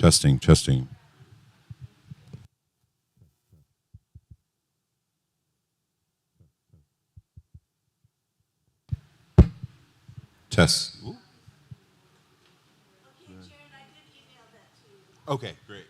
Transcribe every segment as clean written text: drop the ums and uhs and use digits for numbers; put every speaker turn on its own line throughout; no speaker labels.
Testing, testing. Test. Okay, great.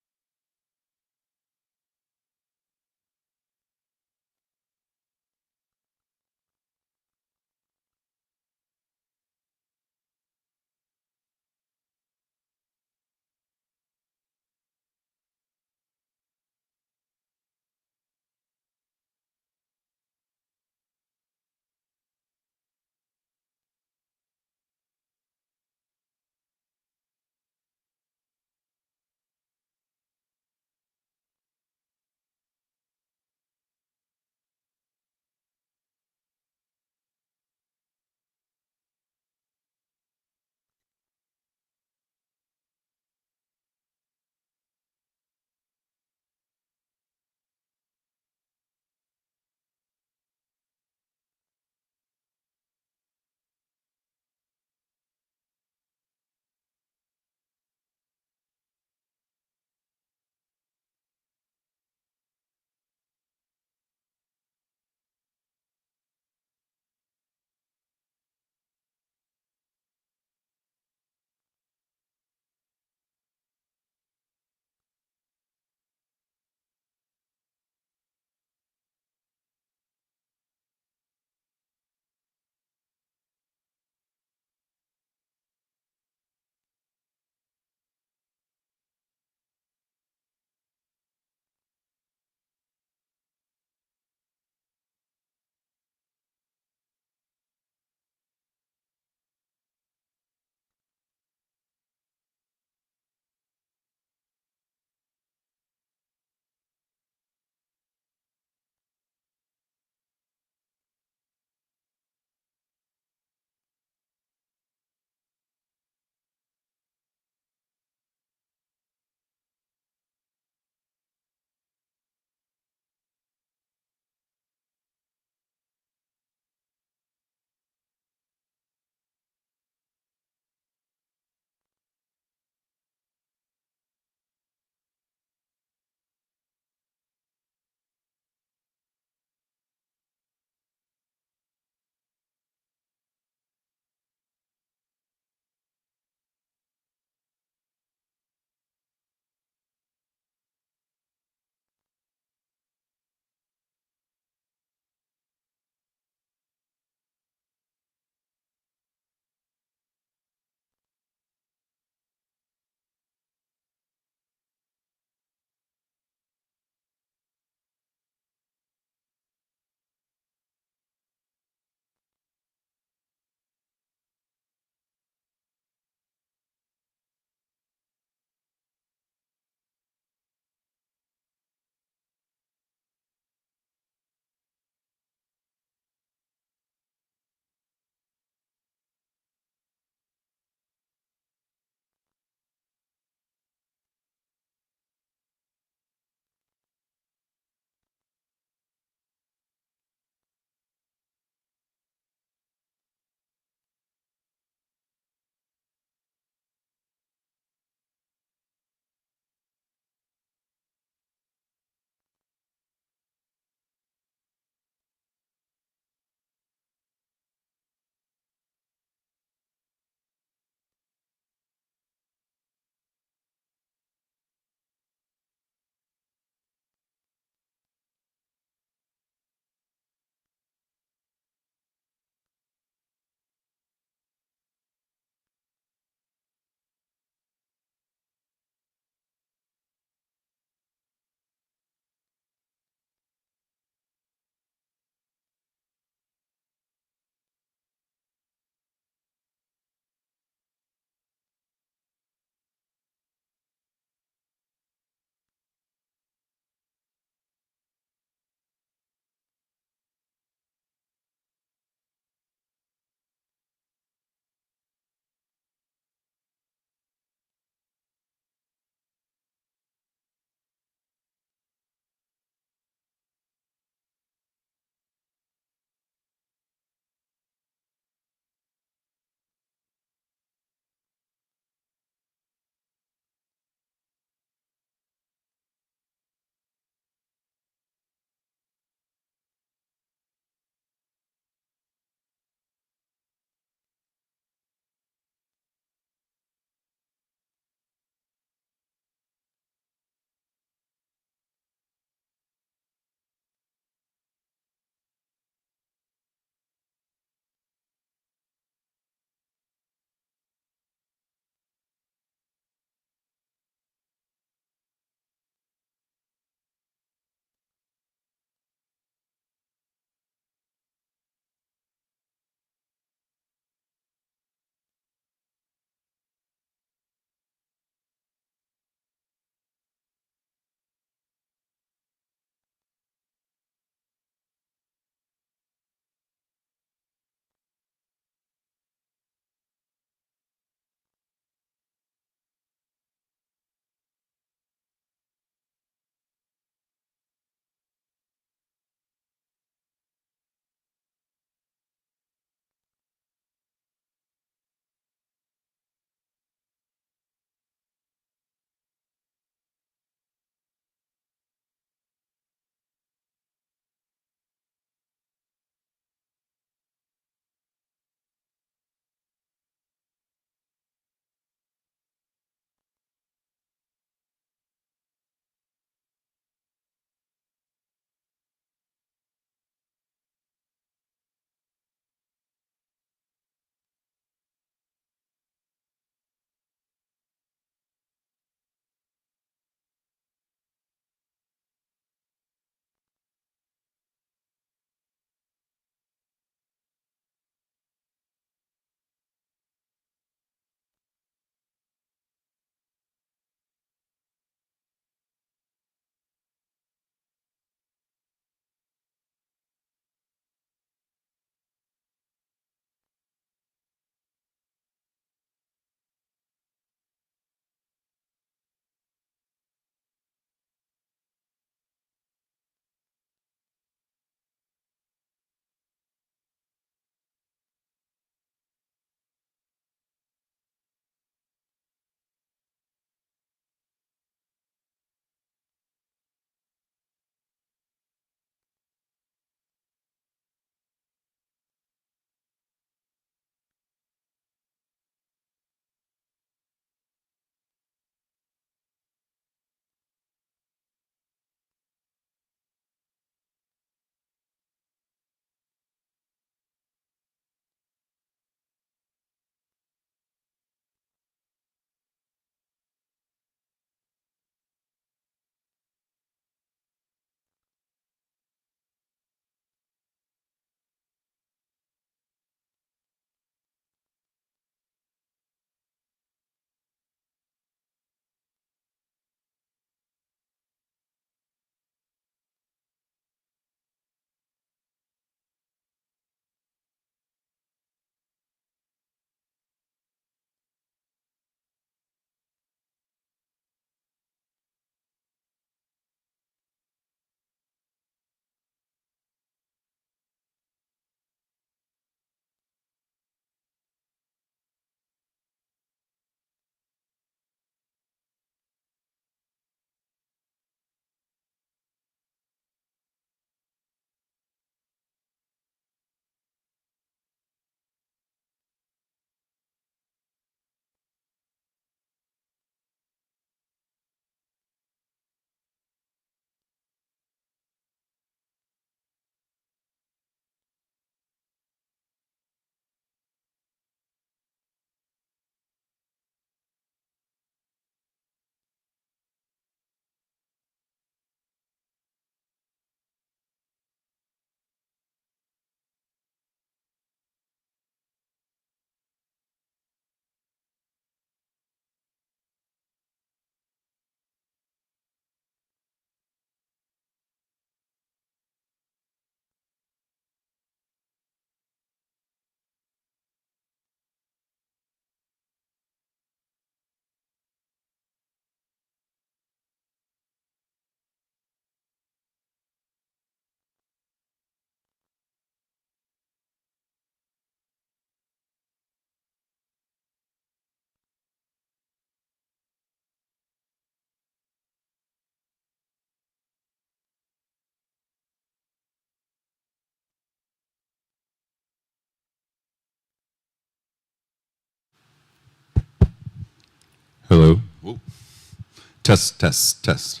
Test, test, test.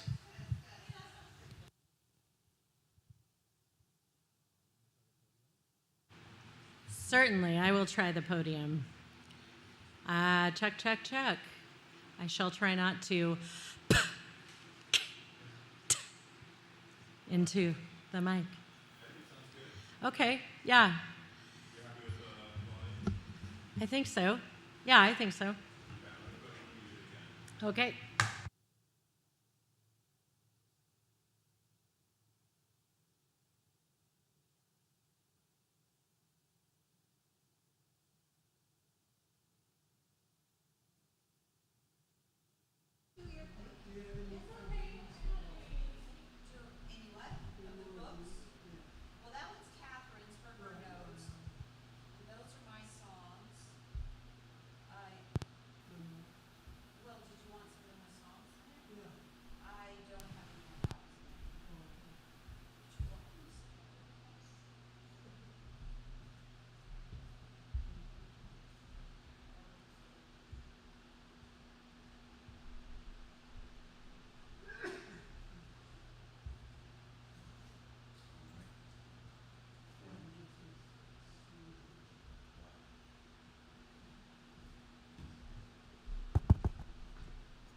Certainly, I will try the podium. Check, check, check. I shall try not to into the mic. Okay, yeah. I think so. Yeah, I think so. Okay.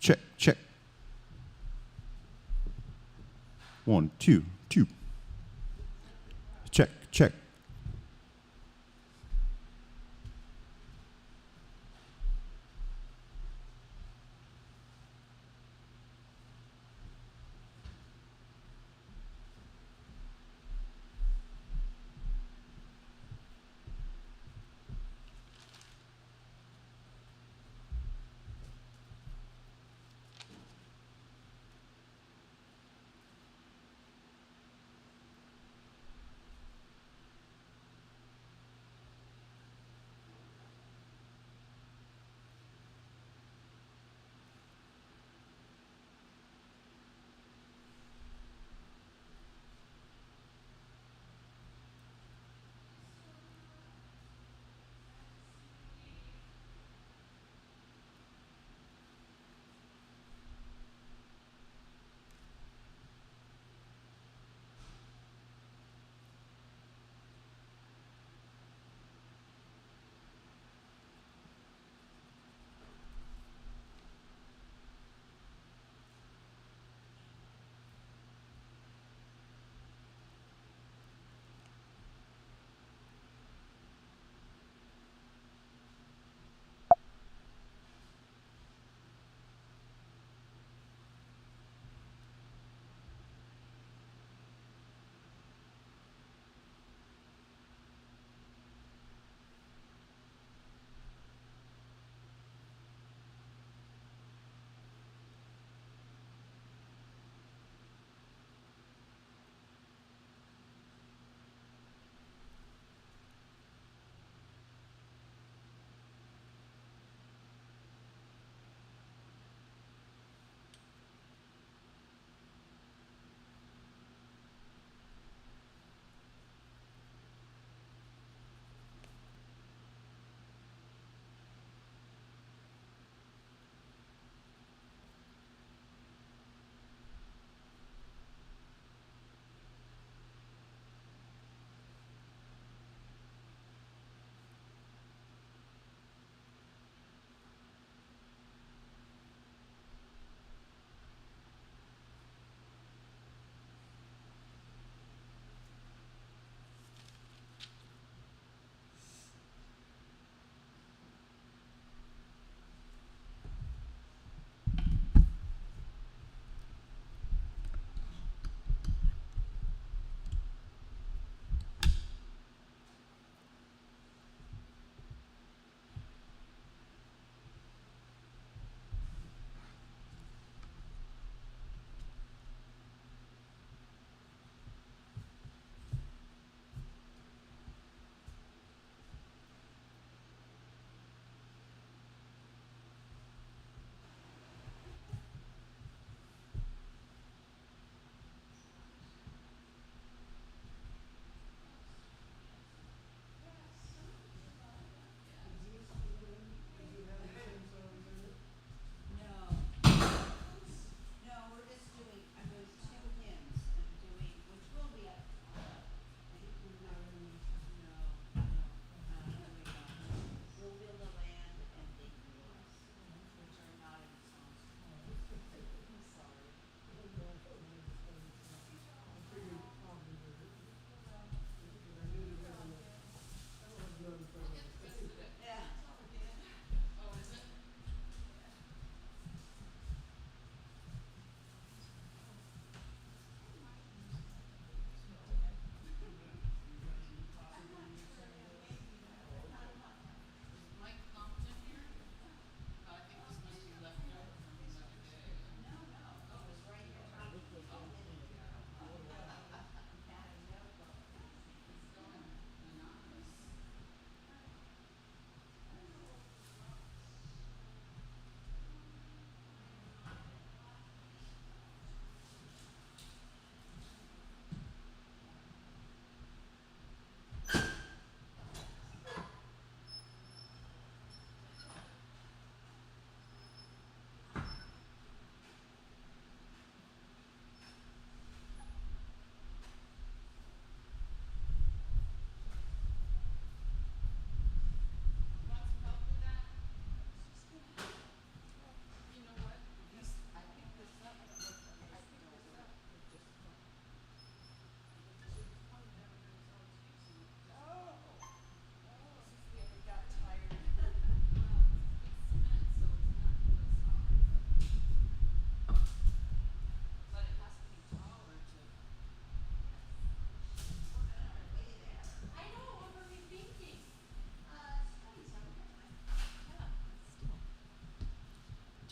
Check, check. 1, 2, 2. Check, check.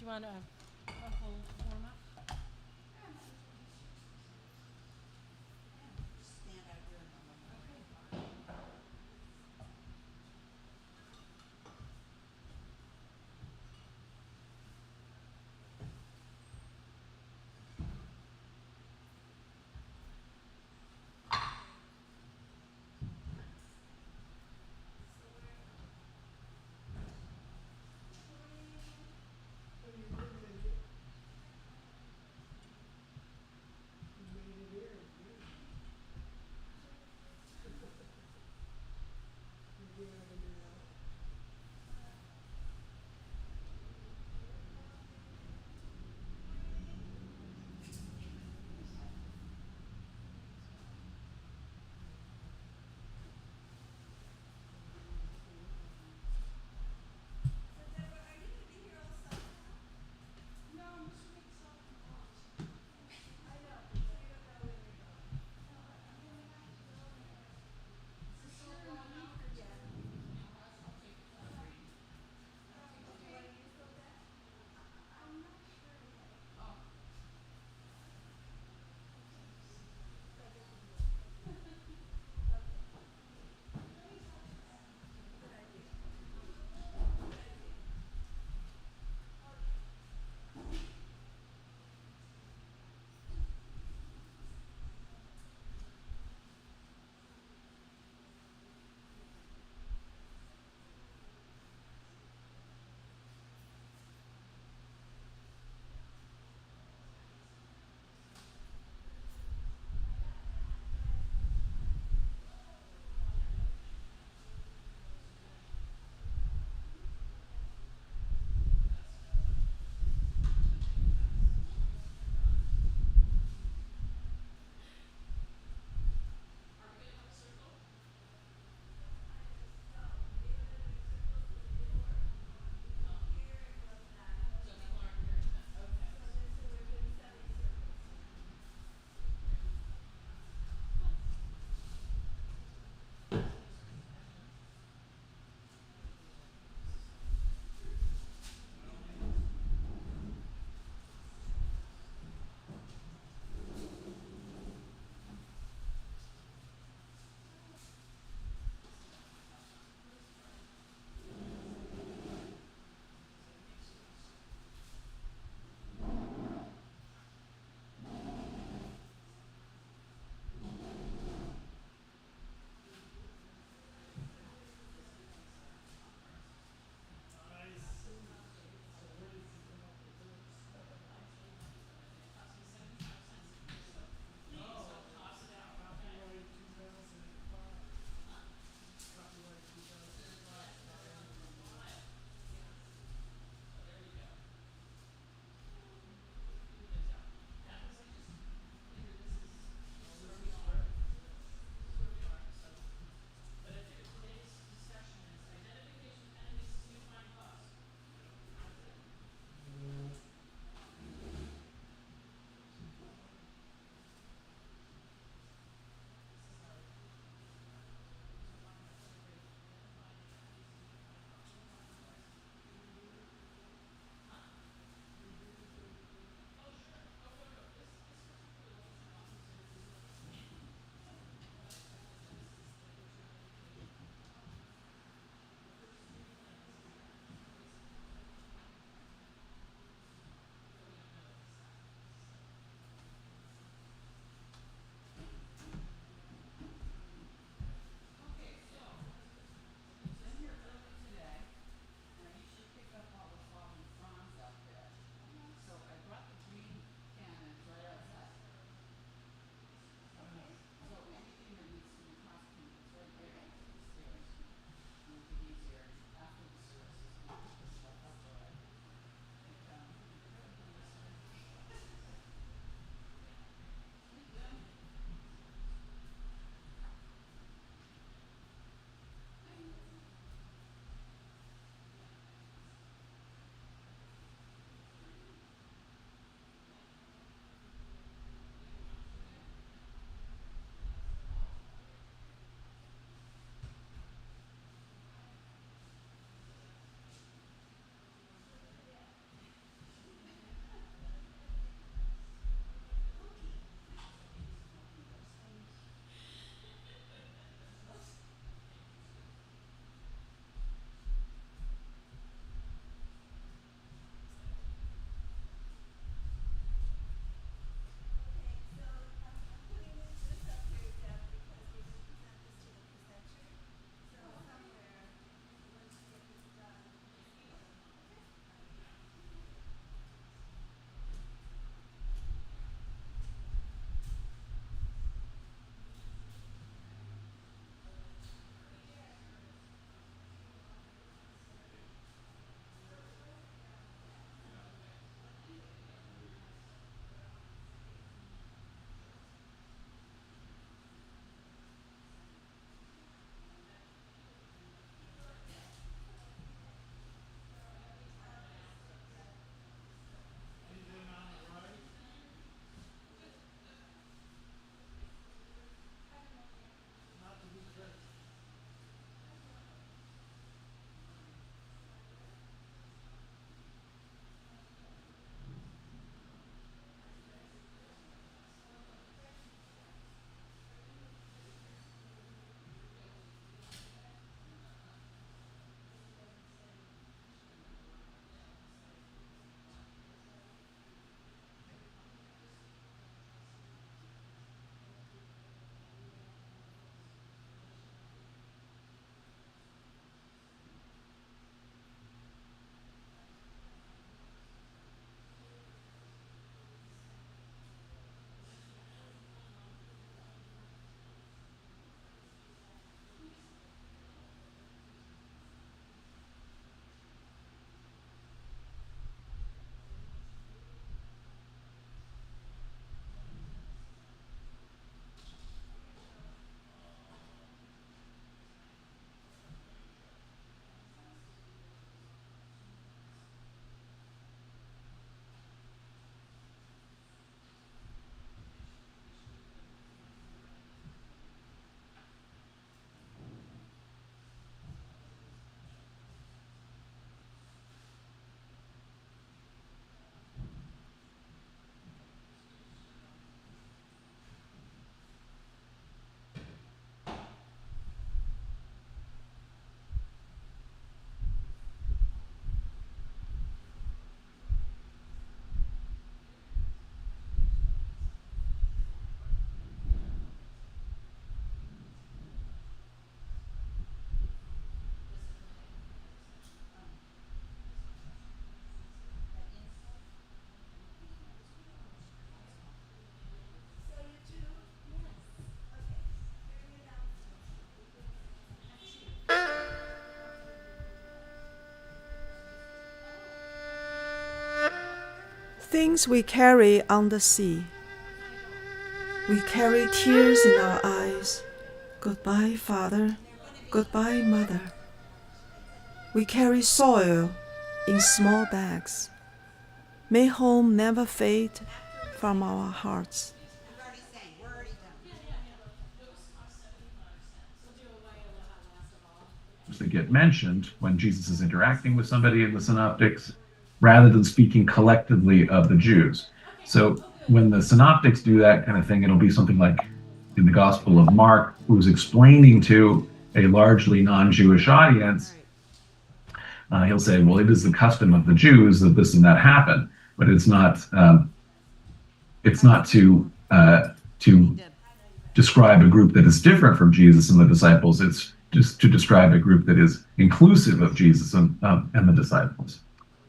want a whole warm up?
things we carry on the sea. We carry tears in our eyes. Goodbye, Father. Goodbye, Mother. We carry soil in small bags. May home never fade from our hearts.
That get mentioned when Jesus is interacting with somebody in the synoptics, rather than speaking collectively of the Jews. So when the synoptics do that kind of thing, it'll be something like in the Gospel of Mark, who's explaining to a largely non-Jewish audience, he'll say, well, it is the custom of the Jews that this and that happen, but it's not to describe a group that is different from Jesus and the disciples. It's just to describe a group that is inclusive of Jesus and the disciples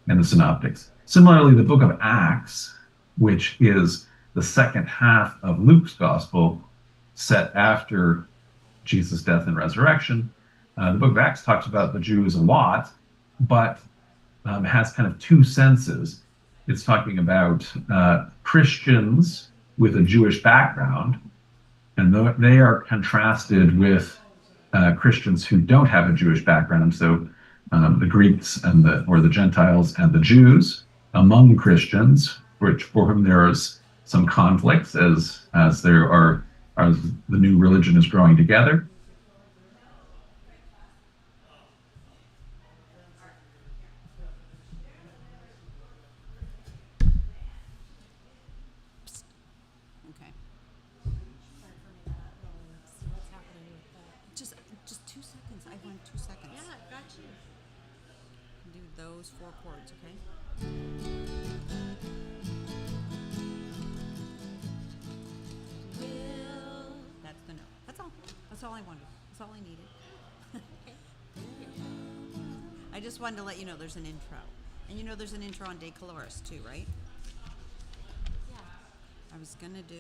and the synoptics. Similarly, the book of Acts, which is the second half of Luke's gospel, set after Jesus' death and resurrection. The book of Acts talks about the Jews a lot, but has kind of two senses. It's talking about Christians with a Jewish background, and they are contrasted with Christians who don't have a Jewish background. So the Greeks and the Gentiles and the Jews among Christians, for whom there is some conflicts as the new religion is growing together.
Okay. Just 2 seconds. I want 2 seconds.
Yeah, got you.
Do those 4 chords, okay? That's the note. That's all. That's all I wanted. That's all I needed. I just wanted to let you know there's an intro. And you know there's an intro on De Coloris too, right?
Yeah.
I was gonna do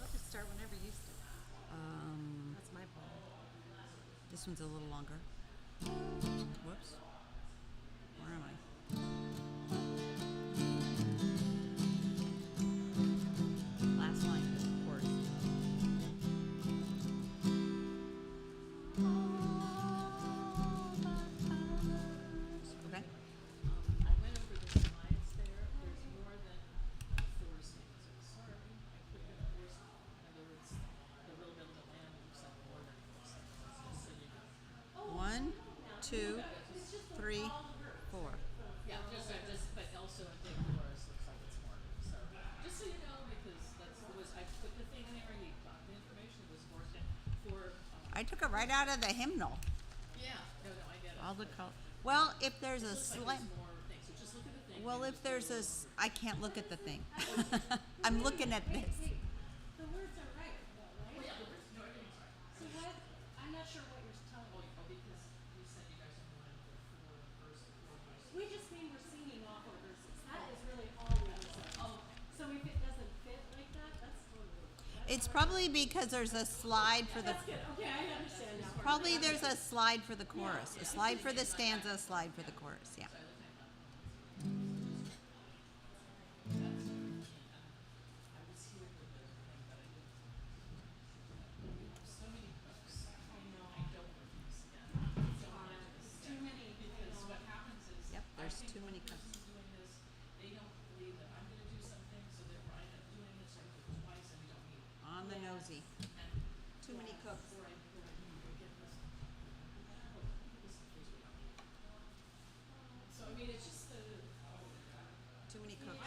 I'll just start whenever you start. That's my ball.
this one's a little longer. Whoops. Where am I? Last line of the chord. Okay.
I went over the slides there. There's more than 4 stanzas. Sorry, I put in four. In other words, the real bit of the land looks like more than 4 stanzas. Just so you know.
1, 2, 3, 4.
Yeah, but also in Dick Dolores looks like it's more. So just so you know, because I put the thing in there. You got the information. It was for.
I took it right out of the hymnal.
Yeah. No, I get it.
All the color. Well, if there's a
Looks like
slight.
there's more things. So just look at the thing.
Well, if there's a, I can't look at the thing. I'm looking at this.
The words are right, though, right?
No, everything's right.
So what? I'm not sure what you're telling me.
Because we said you guys don't want the 4 verses.
We just mean we're singing off our verses. That is really all we were saying.
Oh.
So if it doesn't fit like that, that's totally.
It's probably because there's a slide for the.
Good. Okay, I understand now.
Probably there's a slide for the chorus. A slide for the stanza, a slide for the chorus. Yeah.
Too many.
Because what happens is,
Yep. There's too many cuts.
doing this, they don't believe that I'm going to do something, so therefore I end up doing this or do it twice, and we don't need it.
On the nosy. Too many cooks.
So I mean, it's just the
Too many cooks.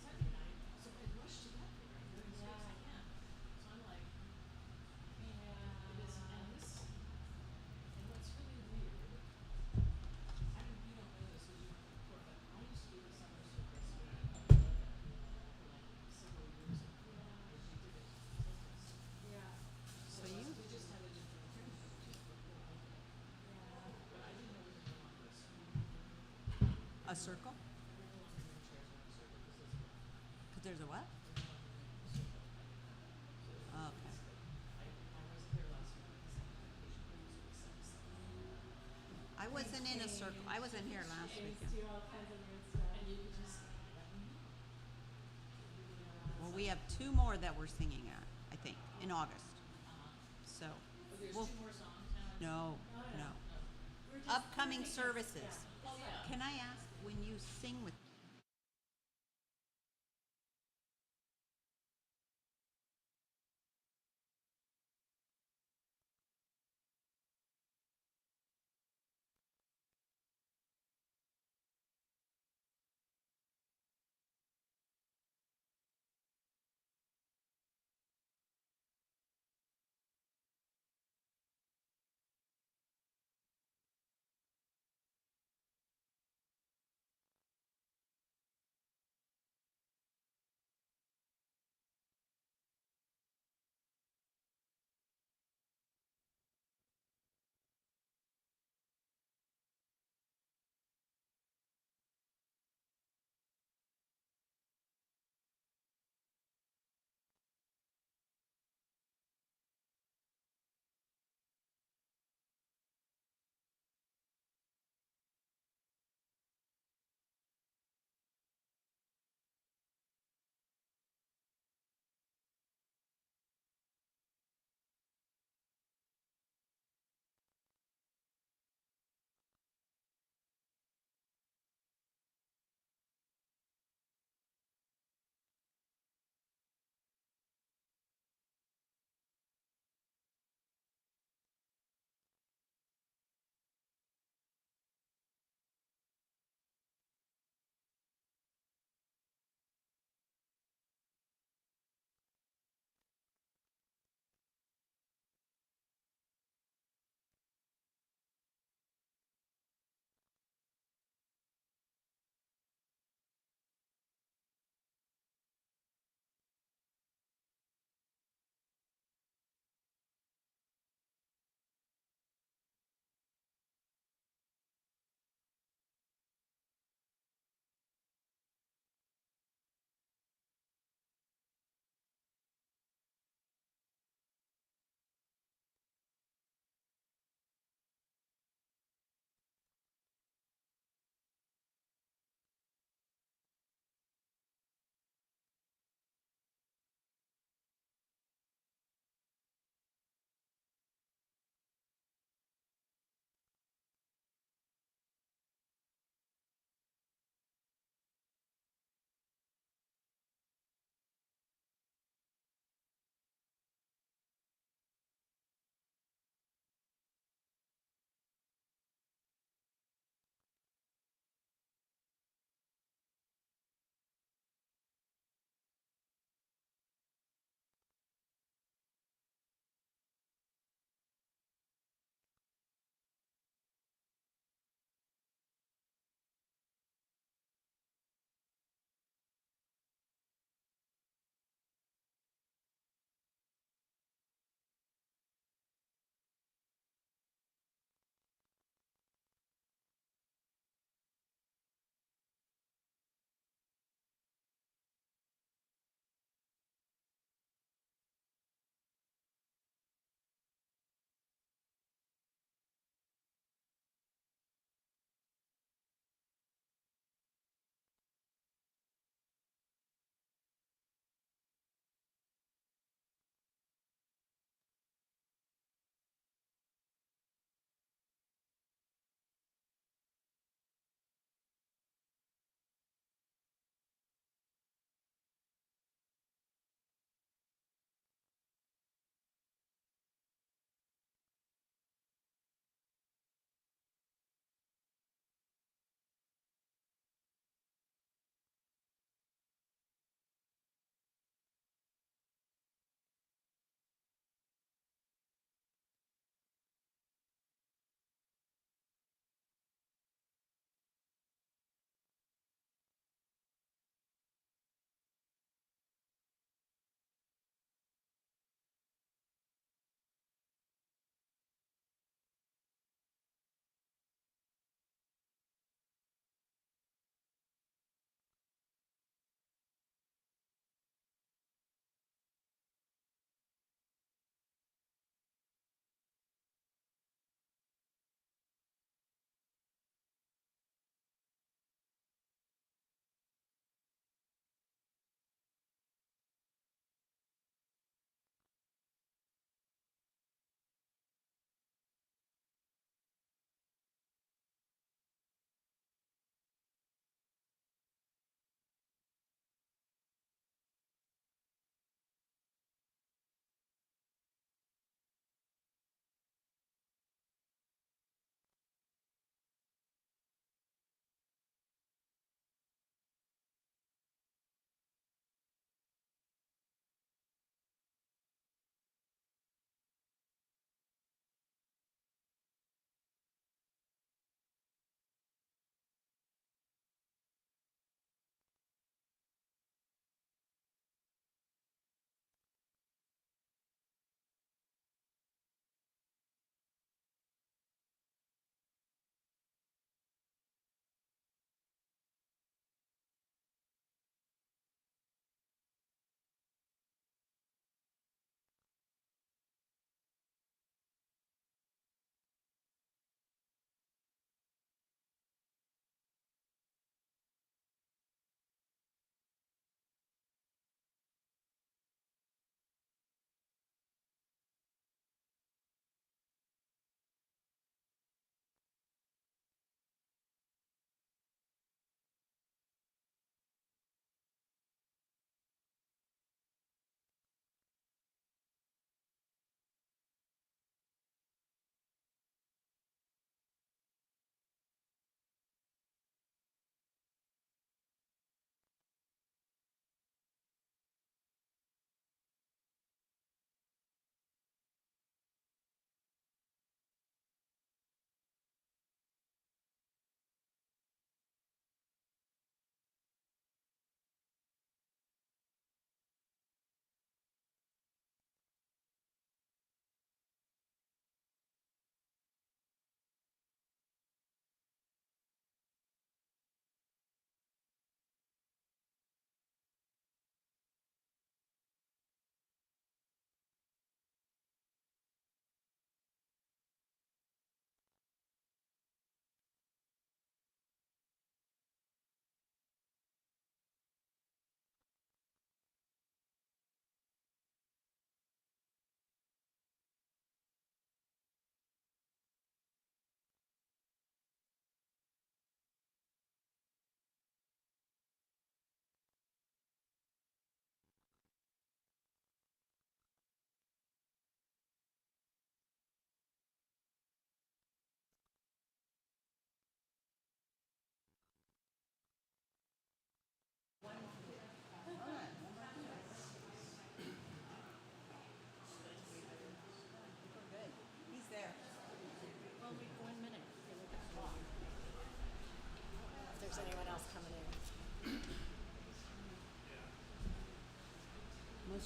Saturday night, so I rush to that thing as quick as I can. So I'm like, it is, and what's really weird, I mean, you don't know this, because you weren't before, but I used to do the summer circus for like several years ago. We did it.
So you.
We just had a different training. But I didn't know we were doing this.
A circle? Because there's a what? Okay. I wasn't in a circle. I wasn't here last weekend.
Do all kinds of weird stuff.
And you could just
Well, we have two more that we're singing at, I think, in August. So,
there's
we'll,
two more songs now.
no. Upcoming services. Can I ask, when you sing with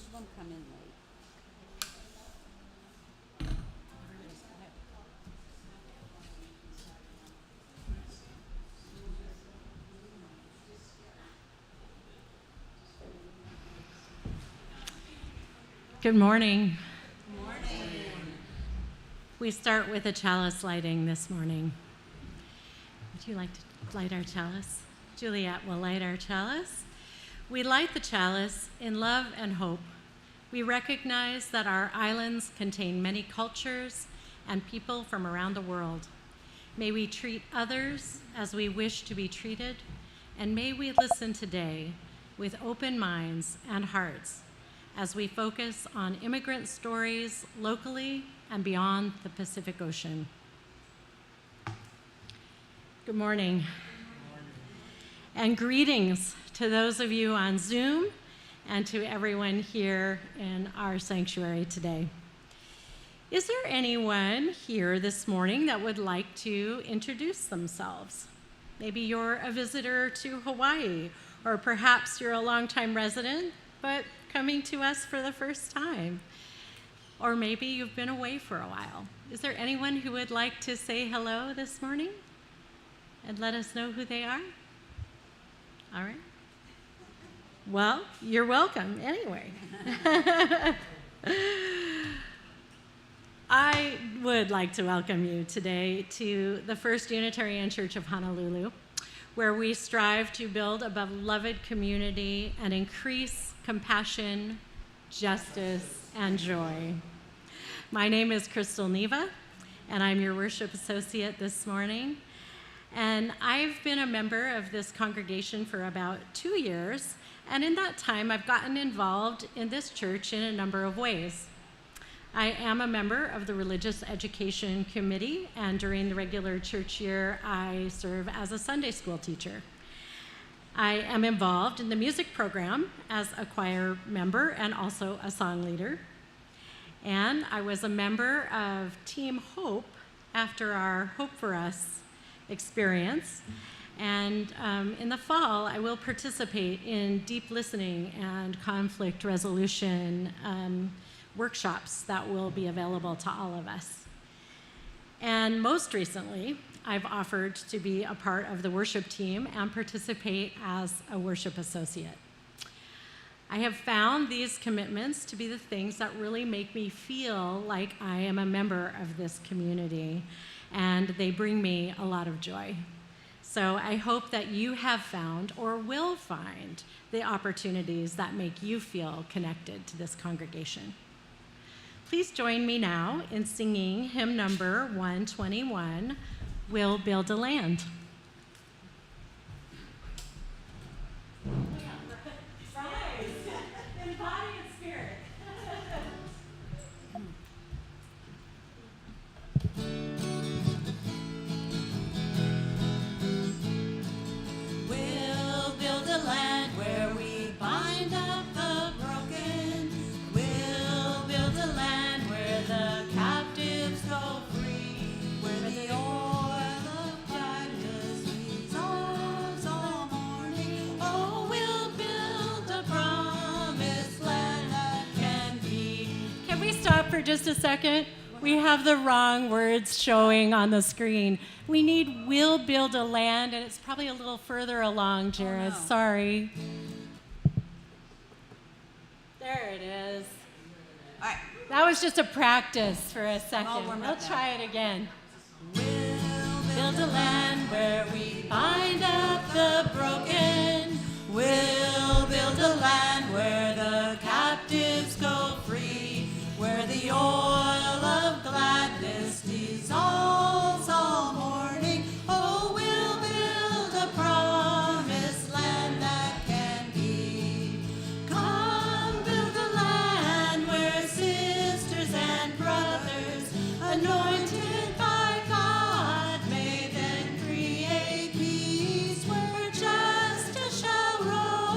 of them come in late. Everybody's quiet.
Good morning. We start with a chalice lighting this morning. Would you like to light our chalice? Juliet will light our chalice. We light the chalice in love and hope. We recognize that our islands contain many cultures and people from around the world. May we treat others as we wish to be treated, and may we listen today with open minds and hearts as we focus on immigrant stories locally and beyond the Pacific Ocean. Good morning. And greetings to those of you on Zoom and to everyone here in our sanctuary today. Is there anyone here this morning that would like to introduce themselves? Maybe you're a visitor to Hawaii, or perhaps you're a longtime resident, but coming to us for the first time. Or maybe you've been away for a while. Is there anyone who would like to say hello this morning and let us know who they are? All right. Well, you're welcome anyway. I would like to welcome you today to the First Unitarian Church of Honolulu, where we strive to build a beloved community and increase compassion, justice, and joy. My name is Crystal Neva, and I'm your worship associate this morning. And I've been a member of this congregation for about 2 years, and in that time, I've gotten involved in this church in a number of ways. I am a member of the Religious Education Committee, and during the regular church year, I serve as a Sunday school teacher. I am involved in the music program as a choir member and also a song leader. And I was a member of Team Hope after our Hope for Us experience. And in the fall, I will participate in deep listening and conflict resolution workshops that will be available to all of us. And most recently, I've offered to be a part of the worship team and participate as a worship associate. I have found these commitments to be the things that really make me feel like I am a member of this community, and they bring me a lot of joy. So I hope that you have found or will find the opportunities that make you feel connected to this congregation. Please join me now in singing hymn number 121, We'll Build a Land.
In body and spirit.
We'll build a land where we bind up the broken. We'll build a land where the captives go free, where the oil of gladness dissolves all morning. Oh, we'll build a promised land that can be.
Can we stop for just a second? We have the wrong words showing on the screen. We need "will build a land," and it's probably a little further along, Jared.
no.
Sorry. There it is.
All right.
That was just a practice for a second.
warmed up
Let's
now.
try it again.
We'll build a land where we bind up the broken. We'll build a land where the captives go free, where the oil of gladness dissolves all morning. Oh, we'll build a promised land that can be. Come build a land where sisters and brothers, anointed by God, may then create peace, where justice shall roll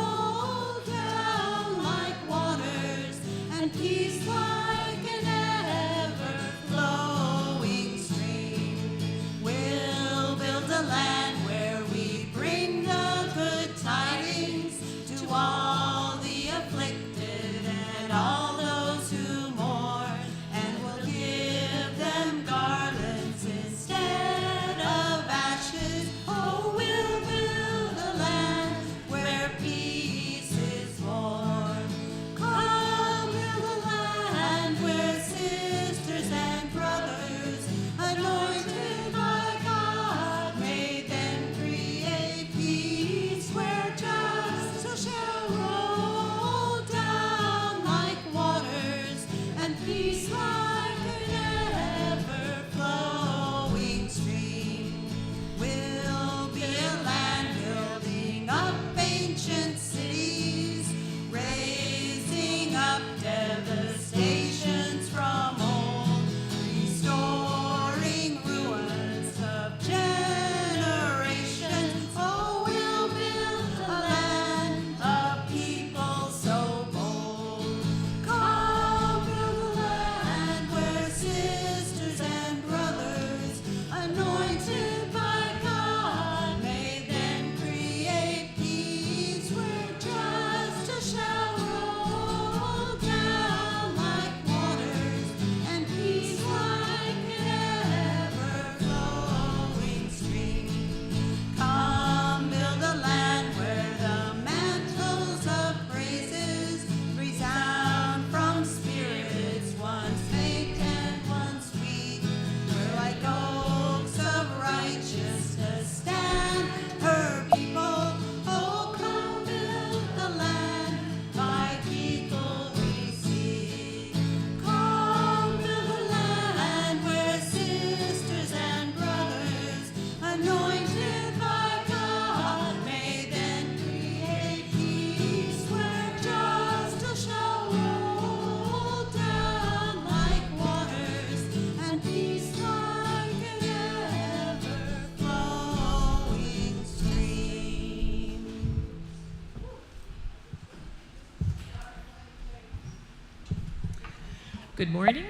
Good morning.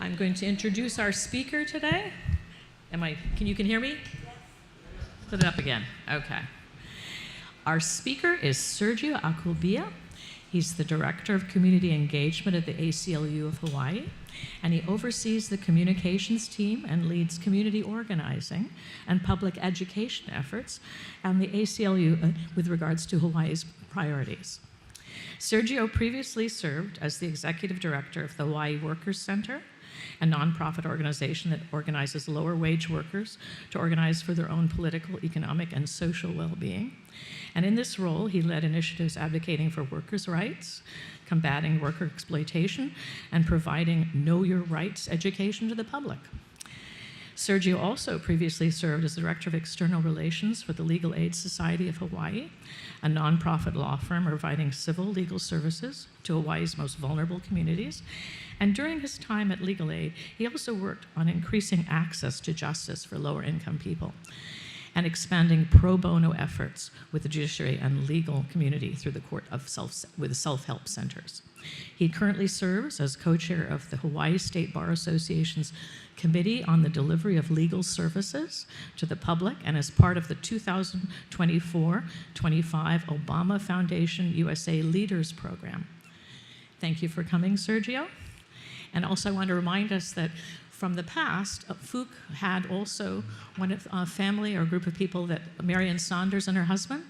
I'm going to introduce our speaker today. Can you hear me? Yes. Put it up again. Okay. Our speaker is Sergio Alcubilla. He's the Director of Community Engagement at the ACLU of Hawaii, and he oversees the communications team and leads community organizing and public education efforts and the ACLU with regards to Hawaii's priorities. Sergio previously served as the Executive Director of the Hawaii Workers Center, a nonprofit organization that organizes lower-wage workers to organize for their own political, economic, and social well-being. And in this role, he led initiatives advocating for workers' rights, combating worker exploitation, and providing know your rights education to the public. Sergio also previously served as the Director of External Relations for the Legal Aid Society of Hawaii, a nonprofit law firm providing civil legal services to Hawaii's most vulnerable communities. And during his time at Legal Aid, he also worked on increasing access to justice for lower-income people and expanding pro bono efforts with the judiciary and legal community through the Court of self-help centers. He currently serves as co-chair of the Hawaii State Bar Association's Committee on the Delivery of Legal Services to the Public and is part of the 2024-25 Obama Foundation USA Leaders Program. Thank you for coming, Sergio. And also I want to remind us that from the past, FUC had also one of a family or group of people that Marian Saunders and her husband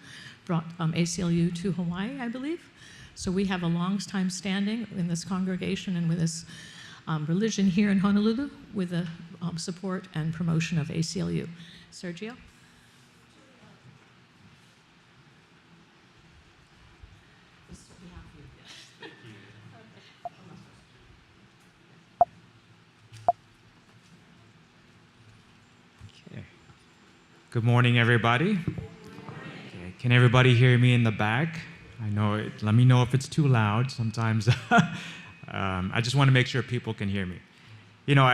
brought ACLU to Hawaii, I believe. So we have a long time standing in this congregation and with this religion here in Honolulu with the support and promotion of ACLU. Sergio?
Good morning, everybody. Okay. Can everybody hear me in the back? I know it, let me know if it's too loud. Sometimes I just want to make sure people can hear me. You know,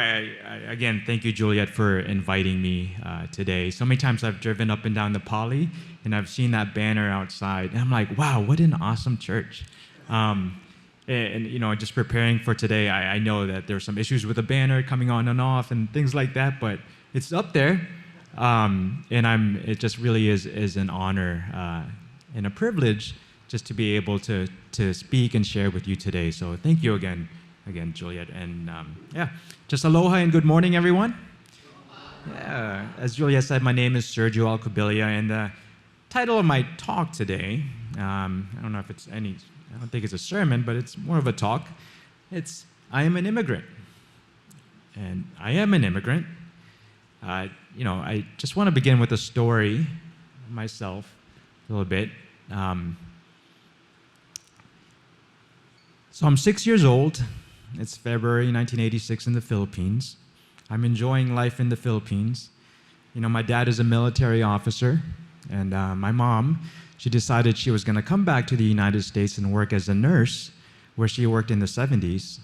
again, thank you, Juliet, for inviting me today. So many times I've driven up and down the Poly, and I've seen that banner outside, and I'm like, wow, what an awesome church. And you know, just preparing for today, I know that there's some issues with the banner coming on and off and things like that, but it's up there. And it just really is an honor and a privilege just to be able to speak and share with you today. So thank you again, Juliet. And yeah, just aloha and good morning, everyone. Yeah, as Juliet said, my name is Sergio Alcubilla, and the title of my talk today, I don't know if it's I don't think it's a sermon, but it's more of a talk. It's, I am an immigrant. And I am an immigrant. You know, I just want to begin with a story of myself a little bit. So I'm 6 years old. It's February 1986 in the Philippines. I'm enjoying life in the Philippines. You know, my dad is a military officer, and my mom, she decided she was going to come back to the United States and work as a nurse, where she worked in the 70s.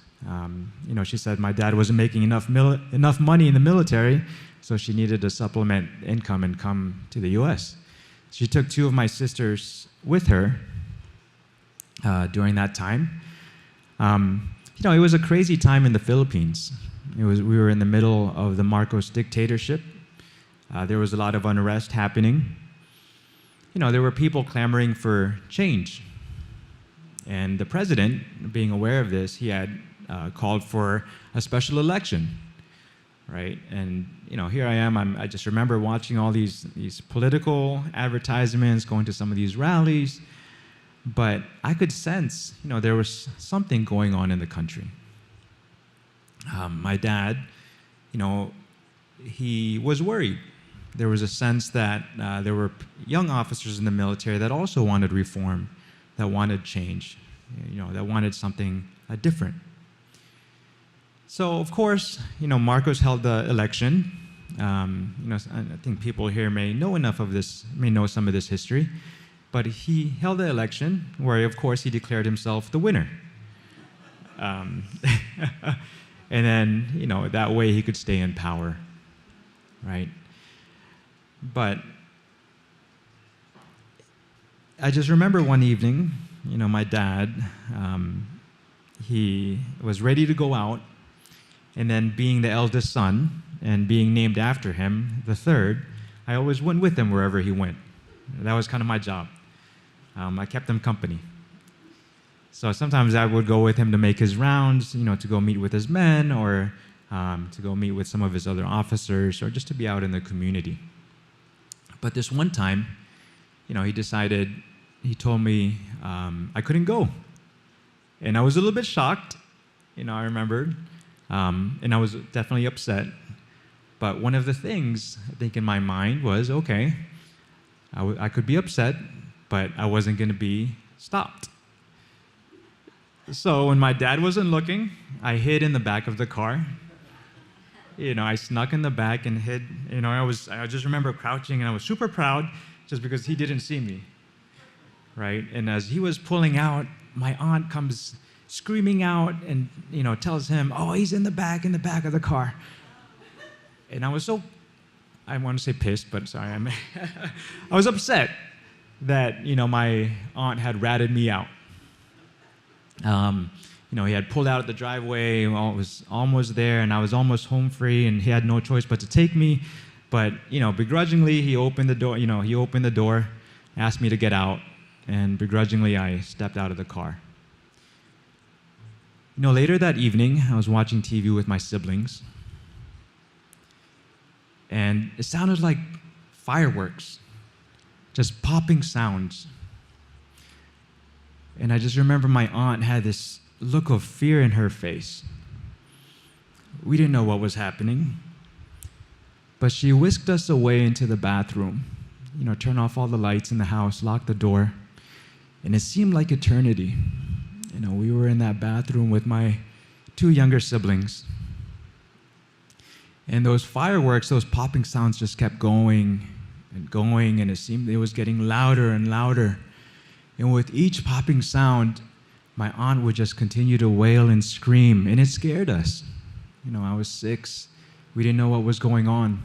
You know, she said my dad wasn't making enough money in the military, so she needed to supplement income and come to the U.S. She took two of my sisters with her during that time. You know, it was a crazy time in the Philippines. We were in the middle of the Marcos dictatorship. There was a lot of unrest happening. You know, there were people clamoring for change. And the president, being aware of this, he had called for a special election, right? And you know, here I am. I just remember watching all these political advertisements, going to some of these rallies, but I could sense, you know, there was something going on in the country. My dad, you know, he was worried. There was a sense that there were young officers in the military that also wanted reform, that wanted change, you know, that wanted something different. So, of course, you know, Marcos held the election. You know, I think people here may know enough of this, may know some of this history, but he held the election where, of course, he declared himself the winner. And then, you know, that way he could stay in power, right? But I just remember one evening, you know, my dad, he was ready to go out, and then being the eldest son and being named after him, the third, I always went with him wherever he went. That was kind of my job. I kept him company. So sometimes I would go with him to make his rounds, to go meet with his men, or to go meet with some of his other officers, or just to be out in the community. But this one time, he told me I couldn't go. And I was a little bit shocked, I remembered, and I was definitely upset. But one of the things, I think, in my mind was, okay, I could be upset, but I wasn't going to be stopped. So when my dad wasn't looking, I hid in the back of the car. I snuck in the back and hid. I just remember crouching, and I was super proud just because he didn't see me, right? And as he was pulling out, my aunt comes screaming out and, tells him, oh, he's in the back of the car. And I was so, I want to say pissed, but sorry, I was upset that, my aunt had ratted me out. He had pulled out of the driveway, was almost there, and I was almost home free, and he had no choice but to take me. But, begrudgingly, he opened the door, asked me to get out, and begrudgingly, I stepped out of the car. Later that evening, I was watching TV with my siblings, and it sounded like fireworks, just popping sounds. And I just remember my aunt had this look of fear in her face. We didn't know what was happening, but she whisked us away into the bathroom, turn off all the lights in the house, lock the door, and it seemed like eternity. We were in that bathroom with my 2 younger siblings. And those fireworks, those popping sounds just kept going and going, and it seemed it was getting louder and louder. And with each popping sound, my aunt would just continue to wail and scream, and it scared us. I was 6. We didn't know what was going on.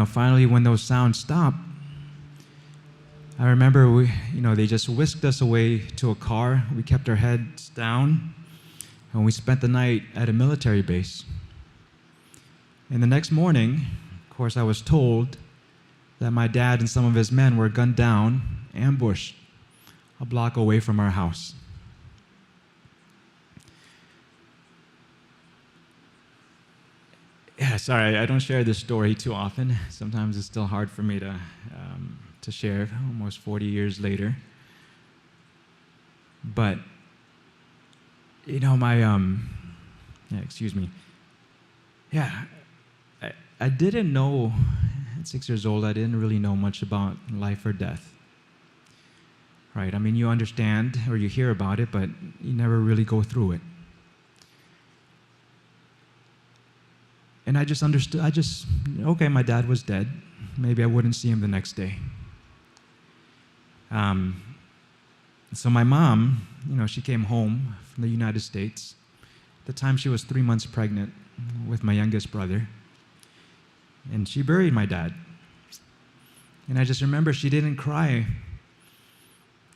Finally, when those sounds stopped, I remember they just whisked us away to a car. We kept our heads down, and we spent the night at a military base. And the next morning, of course, I was told that my dad and some of his men were gunned down, ambushed, a block away from our house. Yeah, sorry, I don't share this story too often. Sometimes it's still hard for me to share, almost 40 years later. But, excuse me. Yeah, I didn't know, at 6 years old, I didn't really know much about life or death. Right? You understand or you hear about it, but you never really go through it. And I just understood, okay, my dad was dead. Maybe I wouldn't see him the next day. So my mom, she came home from the United States. At the time, she was 3 months pregnant with my youngest brother. And she buried my dad. And I just remember she didn't cry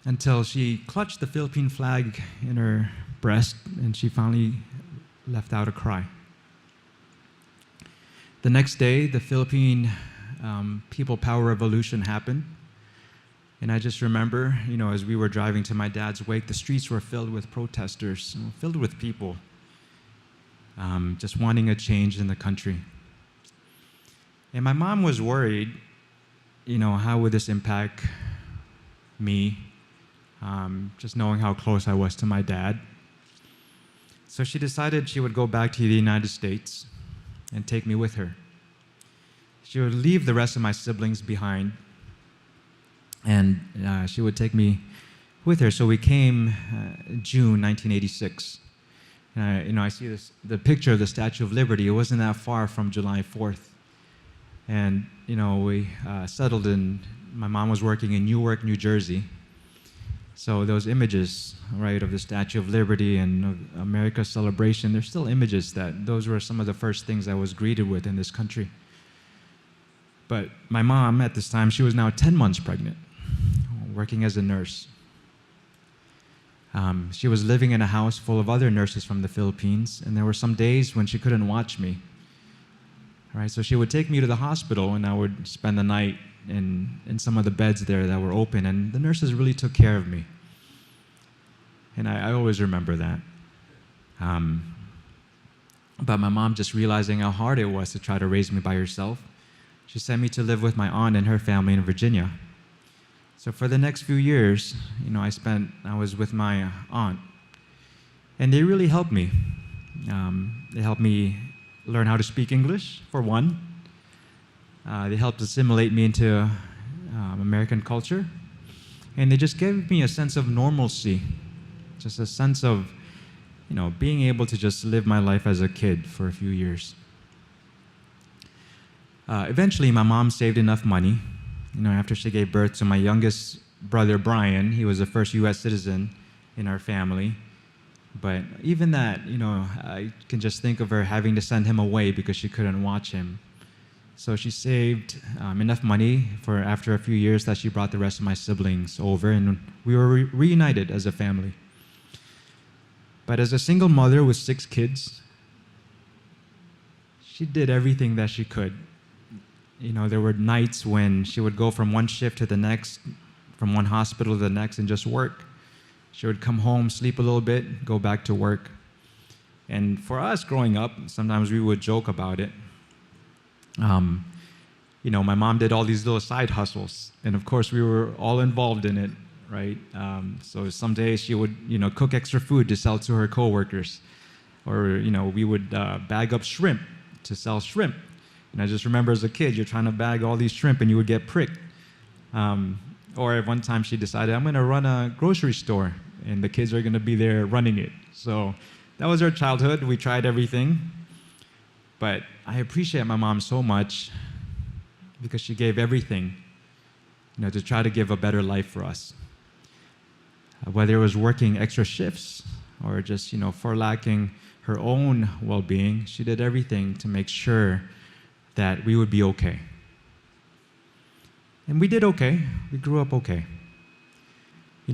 until she clutched the Philippine flag in her breast, and she finally left out a cry. The next day, the Philippine People Power Revolution happened. And I just remember, as we were driving to my dad's wake, the streets were filled with protesters, filled with people just wanting a change in the country. And my mom was worried, how would this impact me, just knowing how close I was to my dad. So she decided she would go back to the United States and take me with her. She would leave the rest of my siblings behind, and she would take me with her. So we came June 1986. I see the picture of the Statue of Liberty. It wasn't that far from July 4th. And, we settled in, my mom was working in Newark, New Jersey. So those images, right, of the Statue of Liberty and of America's celebration, they're still images those were some of the first things I was greeted with in this country. But my mom, at this time, she was now 10 months pregnant, working as a nurse. She was living in a house full of other nurses from the Philippines, and there were some days when she couldn't watch me. Right, so she would take me to the hospital, and I would spend the night in some of the beds there that were open, and the nurses really took care of me. And I always remember that. But my mom, just realizing how hard it was to try to raise me by herself, she sent me to live with my aunt and her family in Virginia. So for the next few years, I was with my aunt, and they really helped me. They helped me learn how to speak English, for one. They helped assimilate me into American culture, and they just gave me a sense of normalcy, just a sense of, being able to just live my life as a kid for a few years. Eventually, my mom saved enough money, after she gave birth to my youngest brother, Brian. He was the first U.S. citizen in our family. But even that, I can just think of her having to send him away because she couldn't watch him. So she saved enough money for after a few years that she brought the rest of my siblings over, and we were reunited as a family. But as a single mother with 6 kids, she did everything that she could. There were nights when she would go from one shift to the next, from one hospital to the next, and just work. She would come home, sleep a little bit, go back to work. And for us growing up, sometimes we would joke about it. My mom did all these little side hustles, and of course we were all involved in it, right? So some days she would, cook extra food to sell to her coworkers, or we would bag up shrimp to sell shrimp. And I just remember as a kid, you're trying to bag all these shrimp and you would get pricked. Or at one time she decided, I'm going to run a grocery store, and the kids are going to be there running it. So that was our childhood. We tried everything. But I appreciate my mom so much because she gave everything, to try to give a better life for us. Whether it was working extra shifts or just, for lacking her own well-being, she did everything to make sure that we would be okay. And we did okay. We grew up okay.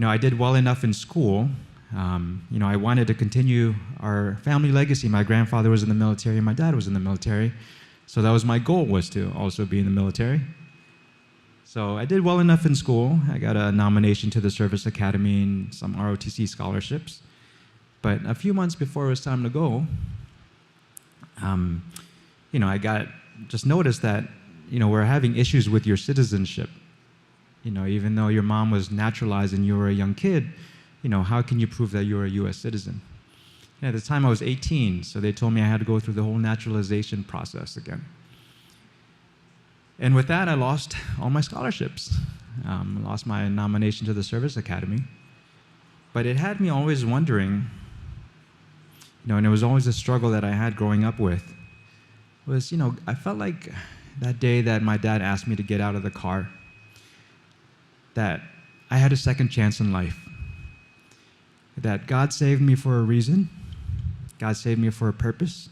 I did well enough in school. I wanted to continue our family legacy. My grandfather was in the military, and my dad was in the military. So that was my goal, was to also be in the military. So I did well enough in school. I got a nomination to the Service Academy and some ROTC scholarships. But a few months before it was time to go, I just noticed that, we're having issues with your citizenship. Even though your mom was naturalized and you were a young kid, how can you prove that you're a U.S. citizen? And at the time I was 18, so they told me I had to go through the whole naturalization process again. And with that, I lost all my scholarships. I lost my nomination to the Service Academy. But it had me always wondering, and it was always a struggle that I had growing up with, was, I felt like that day that my dad asked me to get out of the car, that I had a second chance in life. That God saved me for a reason. God saved me for a purpose.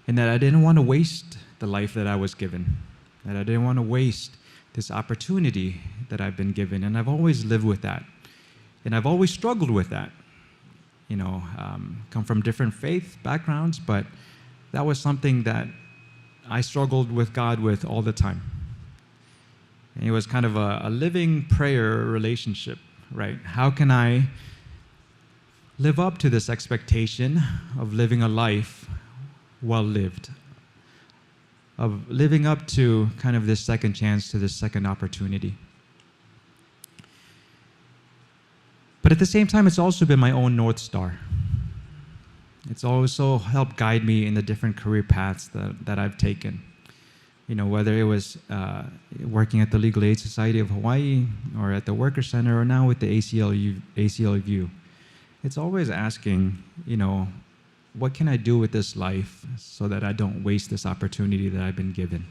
And that I didn't want to waste the life that I was given. That I didn't want to waste this opportunity that I've been given. And I've always lived with that. And I've always struggled with that. Come from different faith backgrounds, but that was something that I struggled with God with all the time. And it was kind of a living prayer relationship, right? How can I live up to this expectation of living a life well lived? Of living up to kind of this second chance, to this second opportunity. But at the same time, it's also been my own North Star. It's also helped guide me in the different career paths that I've taken. Whether it was working at the Legal Aid Society of Hawaii, or at the Worker Center, or now with the ACLU. It's always asking, what can I do with this life so that I don't waste this opportunity that I've been given?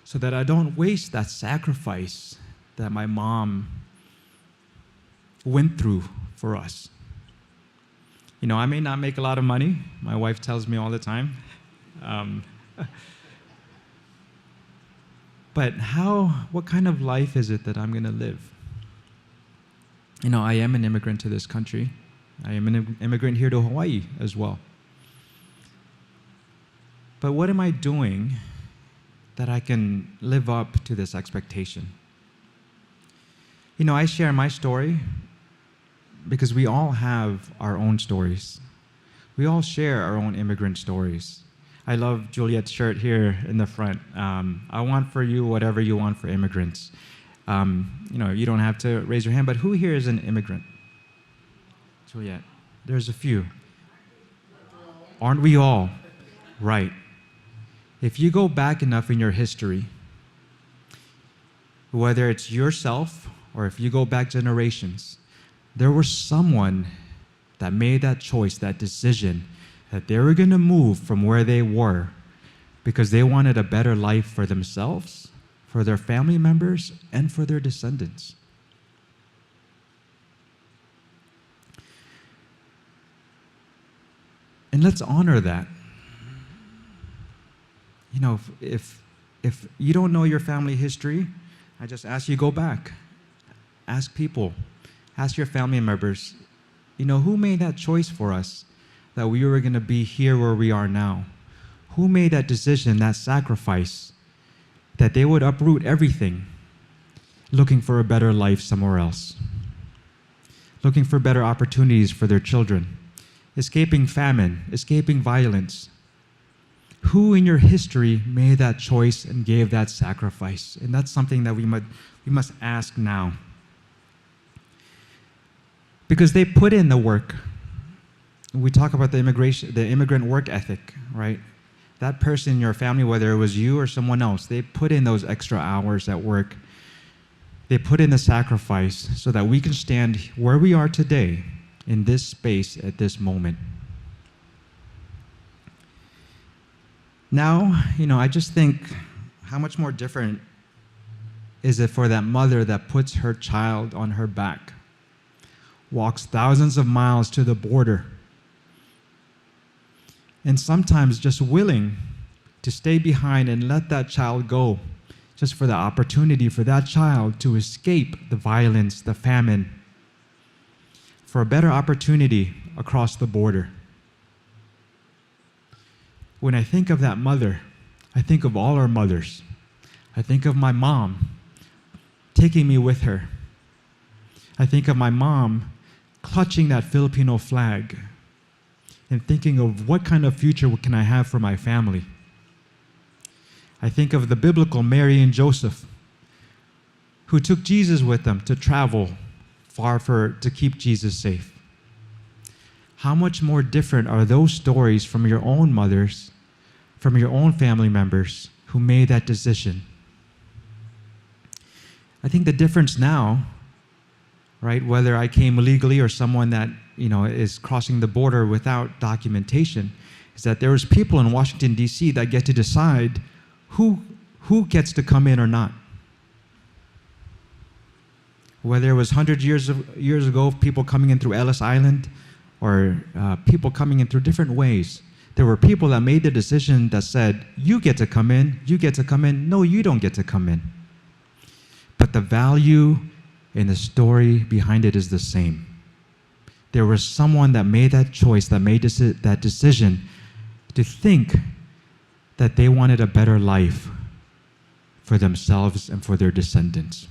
So that I don't waste that sacrifice that my mom went through for us. I may not make a lot of money. My wife tells me all the time. But what kind of life is it that I'm going to live? I am an immigrant to this country. I am an immigrant here to Hawaii as well. But what am I doing that I can live up to this expectation? I share my story because we all have our own stories. We all share our own immigrant stories. I love Juliet's shirt here in the front. I want for you whatever you want for immigrants. You don't have to raise your hand, but who here is an immigrant? Juliet, there's a few. Aren't we all? Right. If you go back enough in your history, whether it's yourself or if you go back generations, there was someone that made that choice, that decision, that they were going to move from where they were because they wanted a better life for themselves, for their family members, and for their descendants. And let's honor that. If you don't know your family history, I just ask you go back. Ask people. Ask your family members, who made that choice for us that we were going to be here where we are now? Who made that decision, that sacrifice, that they would uproot everything, looking for a better life somewhere else, looking for better opportunities for their children, escaping famine, escaping violence? Who in your history made that choice and gave that sacrifice? And that's something that we must ask now. Because they put in the work. We talk about the immigrant work ethic, right? That person in your family, whether it was you or someone else, they put in those extra hours at work. They put in the sacrifice so that we can stand where we are today in this space at this moment. Now, I just think how much more different is it for that mother that puts her child on her back, walks thousands of miles to the border, and sometimes just willing to stay behind and let that child go, just for the opportunity for that child to escape the violence, the famine, for a better opportunity across the border. When I think of that mother, I think of all our mothers. I think of my mom taking me with her. I think of my mom clutching that Filipino flag and thinking of what kind of future can I have for my family. I think of the biblical Mary and Joseph, who took Jesus with them to travel far to keep Jesus safe. How much more different are those stories from your own mothers, from your own family members who made that decision? I think the difference now, right, whether I came illegally or someone that is crossing the border without documentation, is that there is people in Washington, D.C. that get to decide who gets to come in or not. Whether it was 100 years ago, people coming in through Ellis Island, or people coming in through different ways, there were people that made the decision that said, you get to come in, you get to come in, no, you don't get to come in. But the value and the story behind it is the same. There was someone that made that choice, that made that decision to think that they wanted a better life for themselves and for their descendants.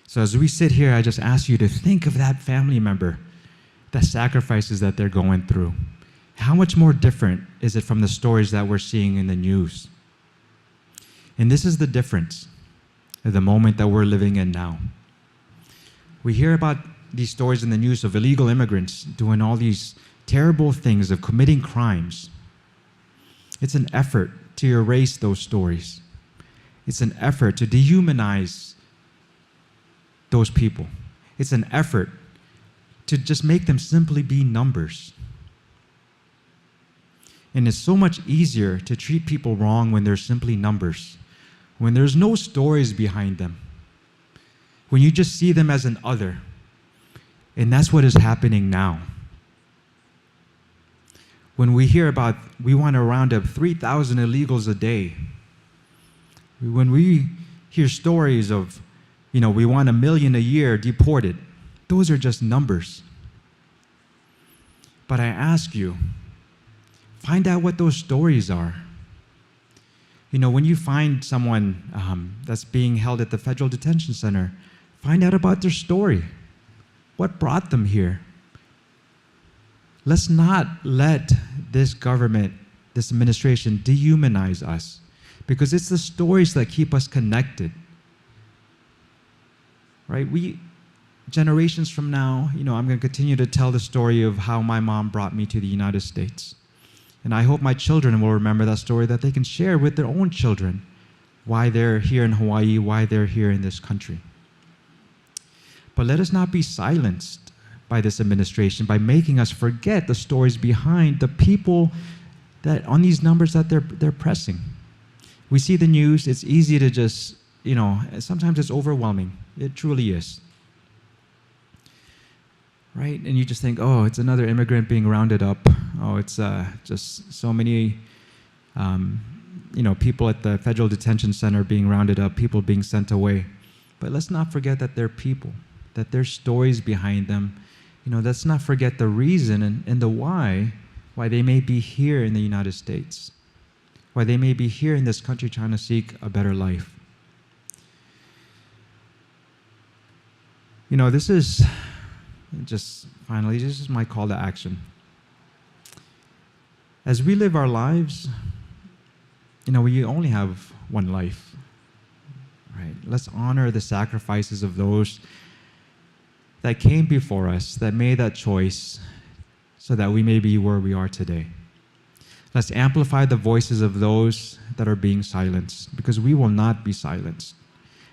So as we sit here, I just ask you to think of that family member, the sacrifices that they're going through. How much more different is it from the stories that we're seeing in the news? And this is the difference of the moment that we're living in now. We hear about these stories in the news of illegal immigrants doing all these terrible things, of committing crimes. It's an effort to erase those stories. It's an effort to dehumanize those people. It's an effort to just make them simply be numbers. And it's so much easier to treat people wrong when they're simply numbers, when there's no stories behind them, when you just see them as an other. And that's what is happening now. When we hear about, we want to round up 3,000 illegals a day, when we hear stories of We want 1 million a year deported. Those are just numbers. But I ask you, find out what those stories are. When you find someone that's being held at the federal detention center, find out about their story. What brought them here? Let's not let this government, this administration, dehumanize us, because it's the stories that keep us connected. Right? Generations from now, I'm going to continue to tell the story of how my mom brought me to the United States. And I hope my children will remember that story, that they can share with their own children why they're here in Hawaii, why they're here in this country. But let us not be silenced by this administration by making us forget the stories behind the people that on these numbers that they're pressing. We see the news, it's easy to just, sometimes it's overwhelming. It truly is. Right? And you just think, oh, it's another immigrant being rounded up. Oh, it's just so many, people at the federal detention center being rounded up, people being sent away. But let's not forget that they're people, that there's stories behind them. Let's not forget the reason and the why they may be here in the United States, why they may be here in this country trying to seek a better life. This is just finally, this is my call to action. As we live our lives, we only have one life, right? Let's honor the sacrifices of those that came before us, that made that choice so that we may be where we are today. Let's amplify the voices of those that are being silenced, because we will not be silenced.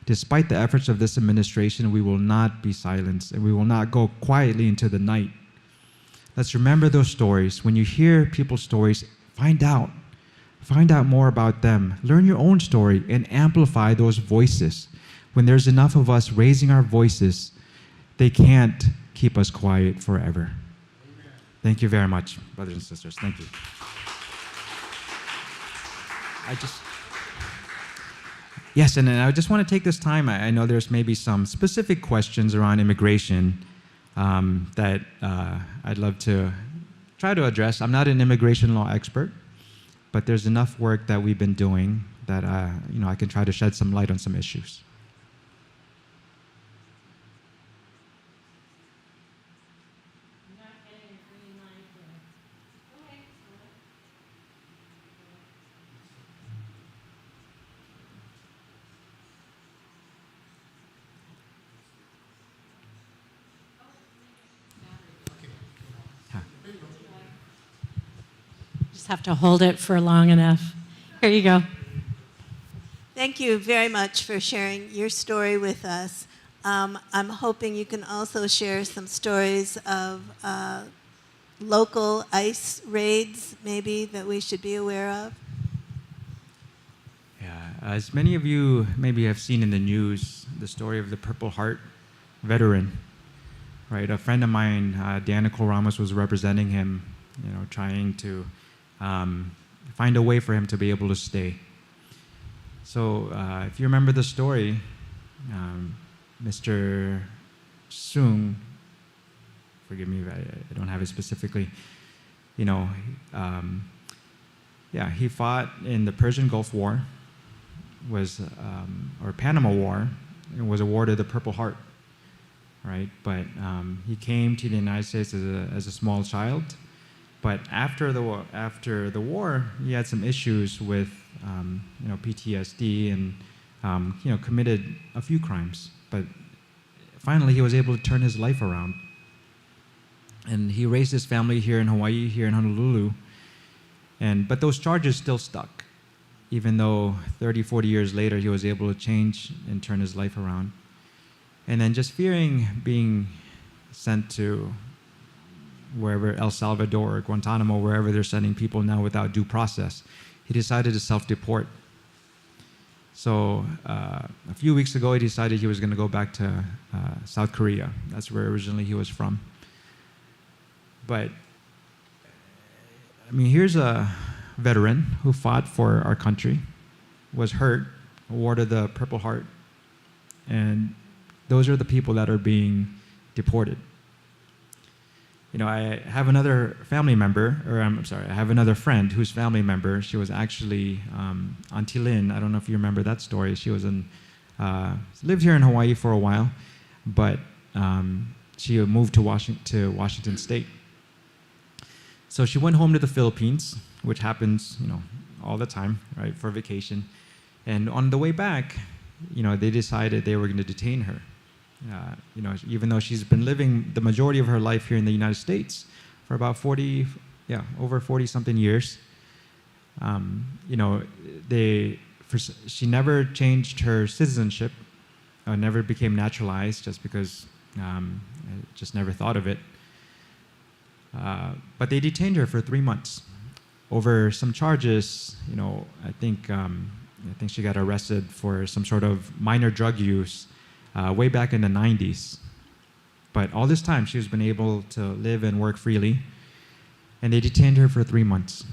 Despite the efforts of this administration, we will not be silenced, and we will not go quietly into the night. Let's remember those stories. When you hear people's stories, find out more about them. Learn your own story and amplify those voices. When there's enough of us raising our voices, they can't keep us quiet forever. Amen. Thank you very much, brothers and sisters. Thank you. Yes, and I just want to take this time. I know there's maybe some specific questions around immigration that I'd love to try to address. I'm not an immigration law expert, but there's enough work that we've been doing that I can try to shed some light on some issues.
Just have to hold it for long enough. Here you go.
Thank you very much for sharing your story with us. I'm hoping you can also share some stories of local ICE raids, maybe, that we should be aware of.
Yeah, as many of you maybe have seen in the news, the story of the Purple Heart veteran, right? A friend of mine, Danica Ramos, was representing him, trying to find a way for him to be able to stay. So if you remember the story, Mr. Sung, forgive me if I don't have it specifically, he fought in the Persian Gulf War, or Panama War, and was awarded the Purple Heart, right? But he came to the United States as a small child. But after the war, he had some issues with PTSD and committed a few crimes. But finally, he was able to turn his life around, and he raised his family here in Hawaii, here in Honolulu. But those charges still stuck, even though 30, 40 years later, he was able to change and turn his life around. And then just fearing being sent to wherever, El Salvador or Guantanamo, wherever they're sending people now without due process, he decided to self-deport. So a few weeks ago, he decided he was going to go back to South Korea. That's where originally he was from. But, here's a veteran who fought for our country, was hurt, awarded the Purple Heart, and those are the people that are being deported. I have another family member, or I'm sorry, I have another friend whose family member, she was actually Auntie Lynn. I don't know if you remember that story. She was lived here in Hawaii for a while, but she moved to Washington State. So she went home to the Philippines, which happens, all the time, right, for vacation. And on the way back, they decided they were going to detain her. Even though she's been living the majority of her life here in the United States for about over 40-something years. She never changed her citizenship, never became naturalized, just because I just never thought of it. But they detained her for 3 months over some charges. I think she got arrested for some sort of minor drug use way back in the 90s. But all this time, she's been able to live and work freely, and they detained her for 3 months.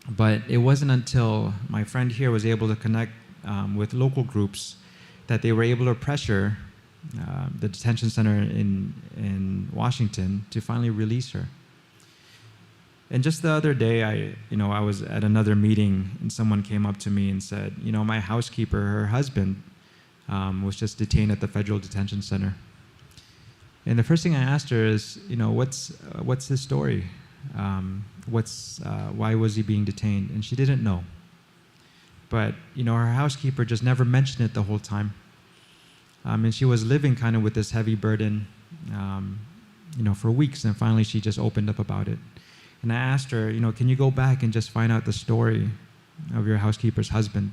But it wasn't until my friend here was able to connect with local groups that they were able to pressure the detention center in Washington to finally release her. And just the other day, I was at another meeting, and someone came up to me and said, my housekeeper, her husband, was just detained at the federal detention center. And the first thing I asked her is, what's his story? Why was he being detained? And she didn't know. But, her housekeeper just never mentioned it the whole time. And she was living kind of with this heavy burden, for weeks. And finally, she just opened up about it. And I asked her, can you go back and just find out the story of your housekeeper's husband?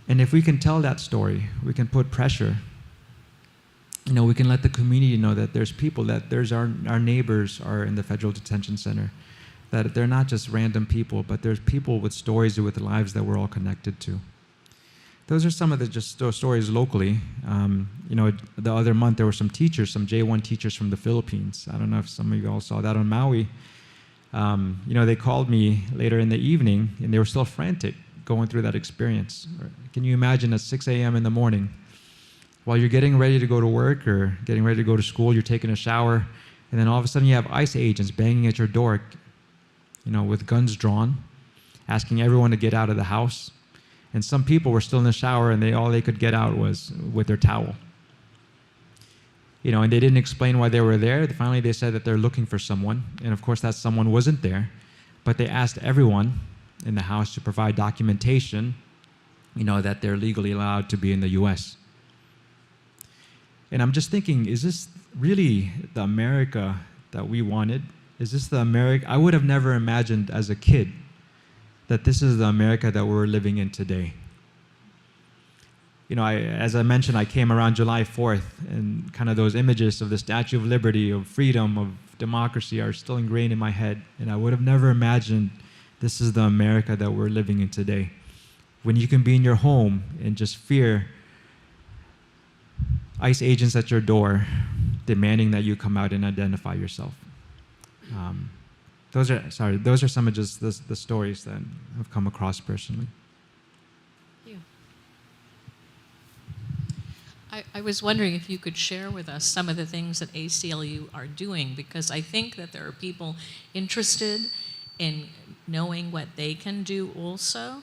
And if we can tell that story, we can put pressure. We can let the community know that there's people, that our neighbors are in the federal detention center, that they're not just random people, but there's people with stories, with lives that we're all connected to. Those are some of those stories locally. The other month there were some teachers, some J1 teachers from the Philippines. I don't know if some of you all saw that on Maui. They called me later in the evening, and they were still frantic going through that experience. Can you imagine at 6 a.m. in the morning, while you're getting ready to go to work or getting ready to go to school, you're taking a shower, and then all of a sudden you have ICE agents banging at your door, with guns drawn, asking everyone to get out of the house. And some people were still in the shower, and all they could get out was with their towel. And they didn't explain why they were there. Finally, they said that they're looking for someone. And of course, that someone wasn't there. But they asked everyone in the house to provide documentation, that they're legally allowed to be in the U.S. And I'm just thinking, is this really the America that we wanted? Is this the America? I would have never imagined as a kid that this is the America that we're living in today. As I mentioned, I came around July 4th, and kind of those images of the Statue of Liberty, of freedom, of democracy are still ingrained in my head. And I would have never imagined this is the America that we're living in today. When you can be in your home and just fear ICE agents at your door demanding that you come out and identify yourself. Those are some of just the stories that I've come across personally.
Thank you. I was wondering if you could share with us some of the things that ACLU are doing, because I think that there are people interested in knowing what they can do also.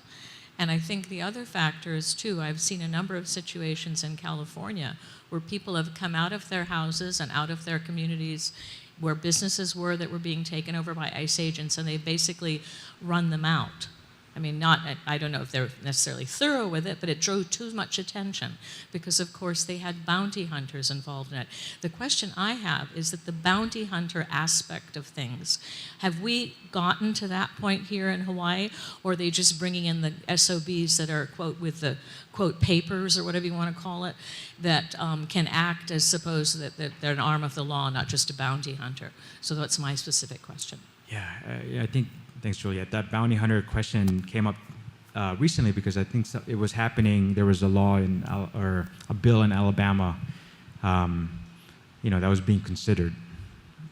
And I think the other factor is, too, I've seen a number of situations in California where people have come out of their houses and out of their communities where businesses were that were being taken over by ICE agents, and they basically run them out. I mean, I don't know if they're necessarily thorough with it, but it drew too much attention because, of course, they had bounty hunters involved in it. The question I have is that the bounty hunter aspect of things, have we gotten to that point here in Hawaii, or are they just bringing in the SOBs that are, quote, with the, quote, papers or whatever you want to call it, that can act as suppose that they're an arm of the law, not just a bounty hunter? So that's my specific question.
Yeah, I think, thanks, Juliet. That bounty hunter question came up recently because I think it was happening. There was a law or a bill in Alabama, that was being considered,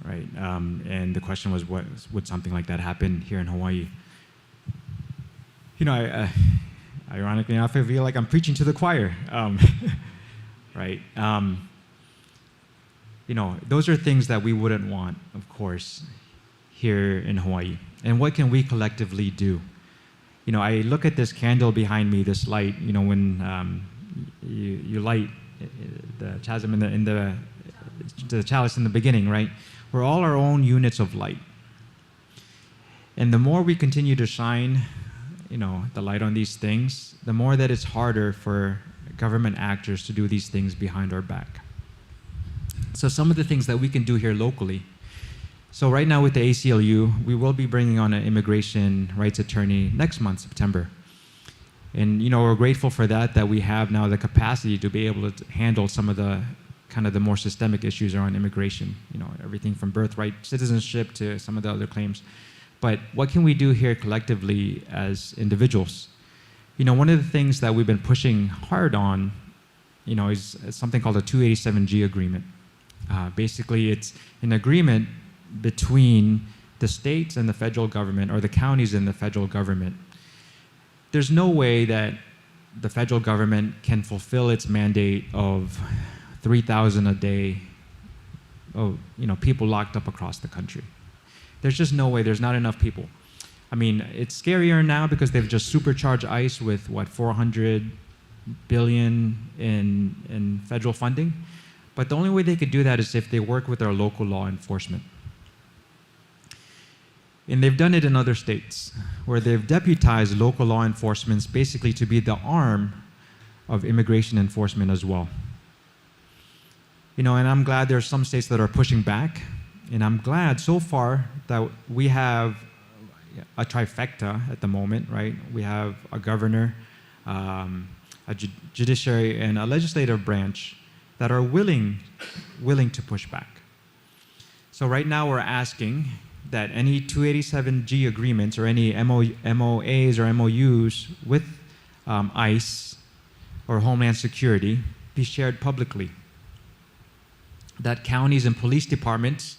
right? And the question was, would something like that happen here in Hawaii? Ironically enough, I feel like I'm preaching to the choir, right? Those are things that we wouldn't want, of course, here in Hawaii. And what can we collectively do? I look at this candle behind me, this light. When you light the chasm in the chalice in the beginning, right? We're all our own units of light. And the more we continue to shine, the light on these things, the more that it's harder for government actors to do these things behind our back. So some of the things that we can do here locally. So right now with the ACLU, we will be bringing on an immigration rights attorney next month, September. And we're grateful for that we have now the capacity to be able to handle some of the kind of the more systemic issues around immigration, everything from birthright citizenship to some of the other claims. But what can we do here collectively as individuals? One of the things that we've been pushing hard on, is something called a 287G agreement. Basically, it's an agreement between the states and the federal government, or the counties and the federal government. There's no way that the federal government can fulfill its mandate of 3,000 a day of people locked up across the country. There's just no way. There's not enough people. I mean, it's scarier now because they've just supercharged ICE with, $400 billion in federal funding. But the only way they could do that is if they work with our local law enforcement. And they've done it in other states, where they've deputized local law enforcement basically to be the arm of immigration enforcement as well. And I'm glad there are some states that are pushing back. And I'm glad so far that we have a trifecta at the moment, right? We have a governor, a judiciary, and a legislative branch that are willing to push back. So right now we're asking that any 287G agreements or any MOAs or MOUs with ICE or Homeland Security be shared publicly. That counties and police departments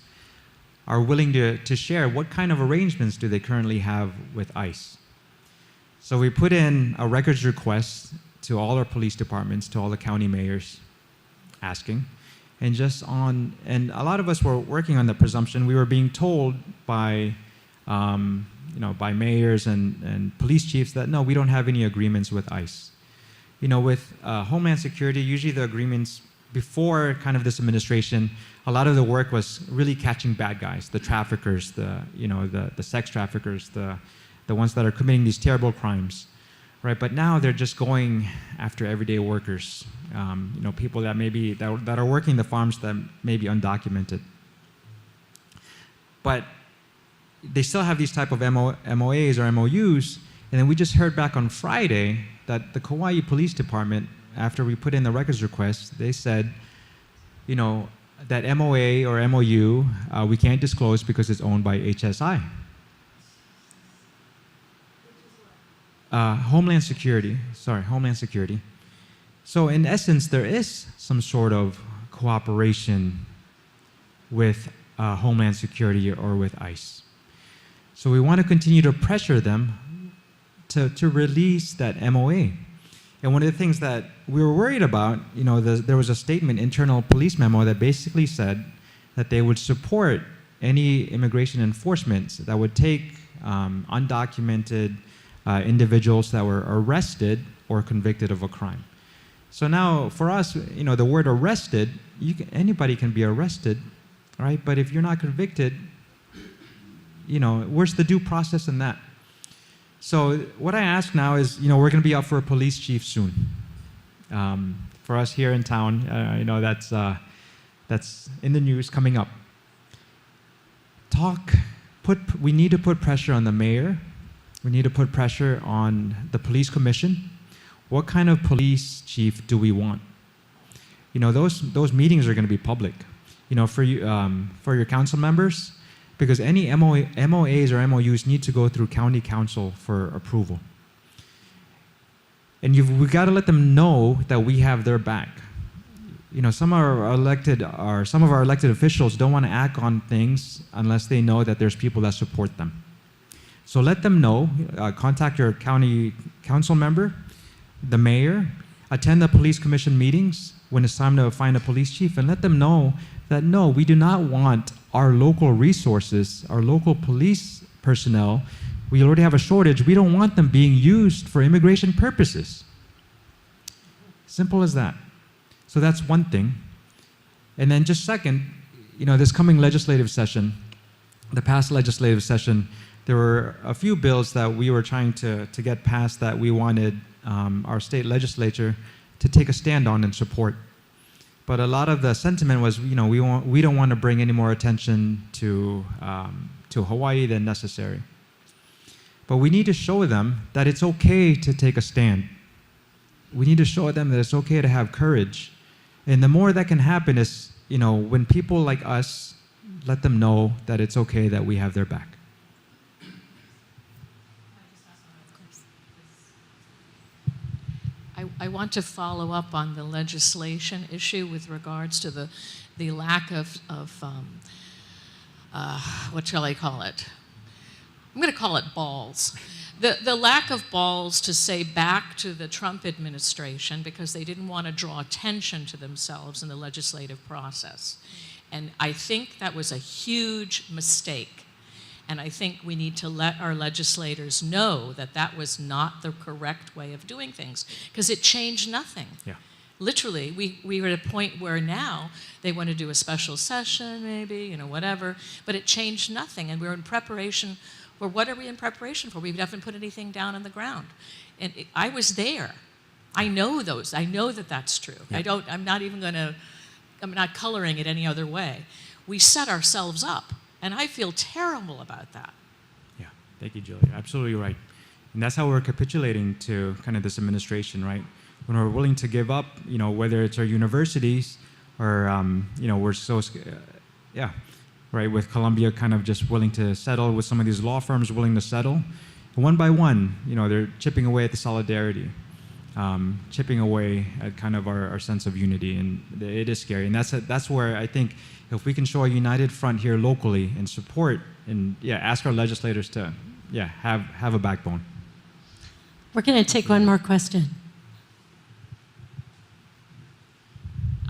are willing to share what kind of arrangements do they currently have with ICE. So we put in a records request to all our police departments, to all the county mayors, asking. And a lot of us were working on the presumption. We were being told by by mayors and police chiefs that no, we don't have any agreements with ICE. With Homeland Security, usually the agreements before kind of this administration, a lot of the work was really catching bad guys, the traffickers, the sex traffickers, the ones that are committing these terrible crimes, right? But now they're just going after everyday workers, people that are working the farms that may be undocumented. But they still have these type of MOAs or MOUs, and then we just heard back on Friday that the Kauai Police Department, after we put in the records request, they said, that MOA or MOU we can't disclose because it's owned by HSI. Homeland Security. So in essence, there is some sort of cooperation with Homeland Security or with ICE. So we want to continue to pressure them to release that MOA. And one of the things that we were worried about, there was a statement, internal police memo, that basically said that they would support any immigration enforcement that would take undocumented individuals that were arrested or convicted of a crime. So now, for us, the word arrested, anybody can be arrested, right? But if you're not convicted, where's the due process in that? So what I ask now is, we're going to be up for a police chief soon. For us here in town, that's in the news coming up. We need to put pressure on the mayor. We need to put pressure on the police commission. What kind of police chief do we want? Those meetings are going to be public. For your council members, because any MOAs or MOUs need to go through county council for approval. And we've got to let them know that we have their back. Some of our elected officials don't want to act on things unless they know that there's people that support them. So let them know, contact your county council member, the mayor, attend the police commission meetings when it's time to find a police chief, and let them know that no, we do not want our local resources, our local police personnel, we already have a shortage, we don't want them being used for immigration purposes. Simple as that. So that's one thing. And then just second, this coming legislative session, the past legislative session, there were a few bills that we were trying to get passed that we wanted our state legislature to take a stand on and support. But a lot of the sentiment was, we don't want to bring any more attention to Hawaii than necessary. But we need to show them that it's okay to take a stand. We need to show them that it's okay to have courage. And the more that can happen is, when people like us let them know that it's okay, that we have their back.
I want to follow up on the legislation issue with regards to the lack of what shall I call it? I'm going to call it balls. The lack of balls to say back to the Trump administration because they didn't want to draw attention to themselves in the legislative process. And I think that was a huge mistake. And I think we need to let our legislators know that that was not the correct way of doing things, because it changed nothing.
Yeah.
Literally, we were at a point where now they want to do a special session, maybe, whatever, but it changed nothing. And we're in preparation. Well, what are we in preparation for? We haven't put anything down on the ground. And I was there. I know those. I know that that's true.
Yeah.
I'm not coloring it any other way. We set ourselves up. And I feel terrible about that.
Yeah, thank you, Julia. Absolutely right. And that's how we're capitulating to kind of this administration, right? When we're willing to give up, whether it's our universities or, we're so, right, with Columbia kind of just willing to settle, with some of these law firms willing to settle. And one by one, they're chipping away at the solidarity, chipping away at kind of our sense of unity. And it is scary. And that's where I think if we can show a united front here locally and support and ask our legislators to have a backbone.
We're going to take one more question.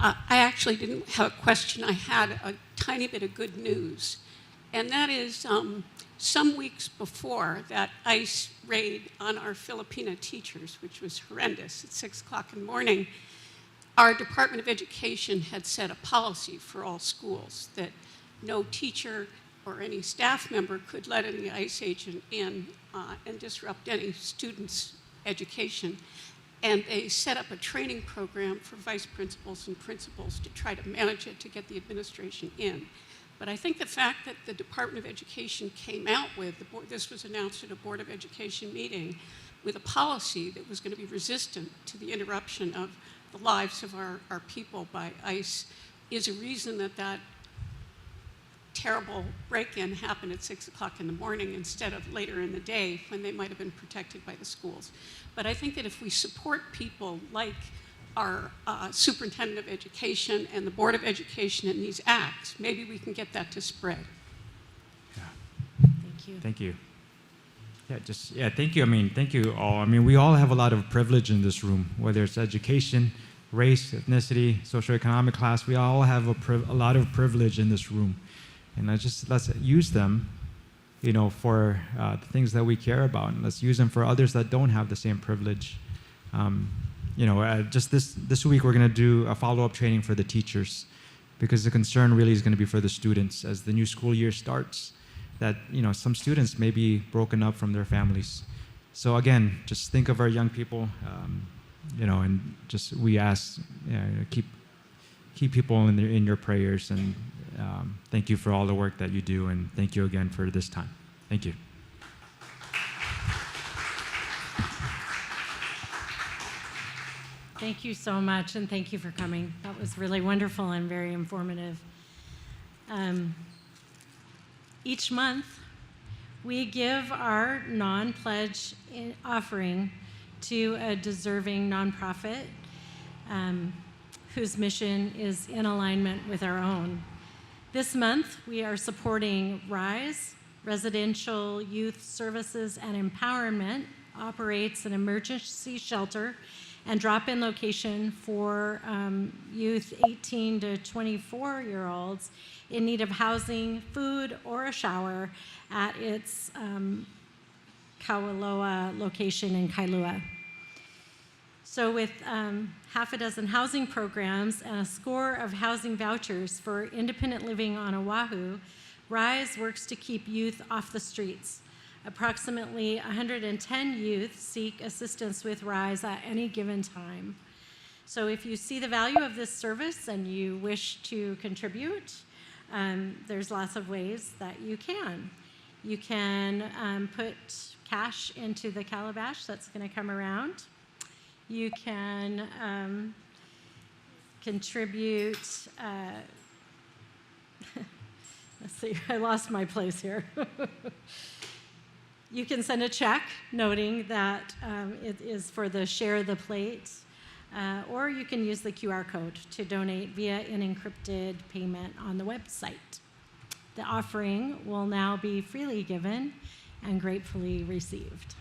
I actually didn't have a question. I had a tiny bit of good news. And that is some weeks before that ICE raid on our Filipina teachers, which was horrendous at 6 o'clock in the morning, our Department of Education had set a policy for all schools that no teacher or any staff member could let any ICE agent in and disrupt any student's education. And they set up a training program for vice principals and principals to try to manage it, to get the administration in. But I think the fact that the Department of Education came out with, this was announced at a Board of Education meeting, with a policy that was going to be resistant to the interruption of the lives of our people by ICE, is a reason that terrible break-in happened at 6 o'clock in the morning instead of later in the day when they might have been protected by the schools. But I think that if we support people like our Superintendent of Education and the Board of Education in these acts, maybe we can get that to spread.
Yeah.
Thank you.
Thank you. Thank you. Thank you all. We all have a lot of privilege in this room, whether it's education, race, ethnicity, socioeconomic class. We all have a lot of privilege in this room. And let's use them, for the things that we care about. And let's use them for others that don't have the same privilege. Just this week, we're going to do a follow-up training for the teachers, because the concern really is going to be for the students as the new school year starts, that, some students may be broken up from their families. So again, just think of our young people, and just we ask, keep people in your prayers, and thank you for all the work that you do, and thank you again for this time. Thank you.
Thank you so much, and thank you for coming. That was really wonderful and very informative. Each month, we give our non-pledge offering to a deserving nonprofit whose mission is in alignment with our own. This month, we are supporting RISE, Residential Youth Services and Empowerment, operates an emergency shelter and drop-in location for youth 18 to 24-year-olds in need of housing, food, or a shower at its Kaualoa location in Kailua. So with half a dozen housing programs and a score of housing vouchers for independent living on Oahu, RISE works to keep youth off the streets. Approximately 110 youth seek assistance with RISE at any given time. So if you see the value of this service and you wish to contribute, there's lots of ways that you can. You can put cash into the calabash that's going to come around. You can contribute. Let's see, I lost my place here. You can send a check noting that it is for the Share the Plate, or you can use the QR code to donate via an encrypted payment on the website. The offering will now be freely given and gratefully received.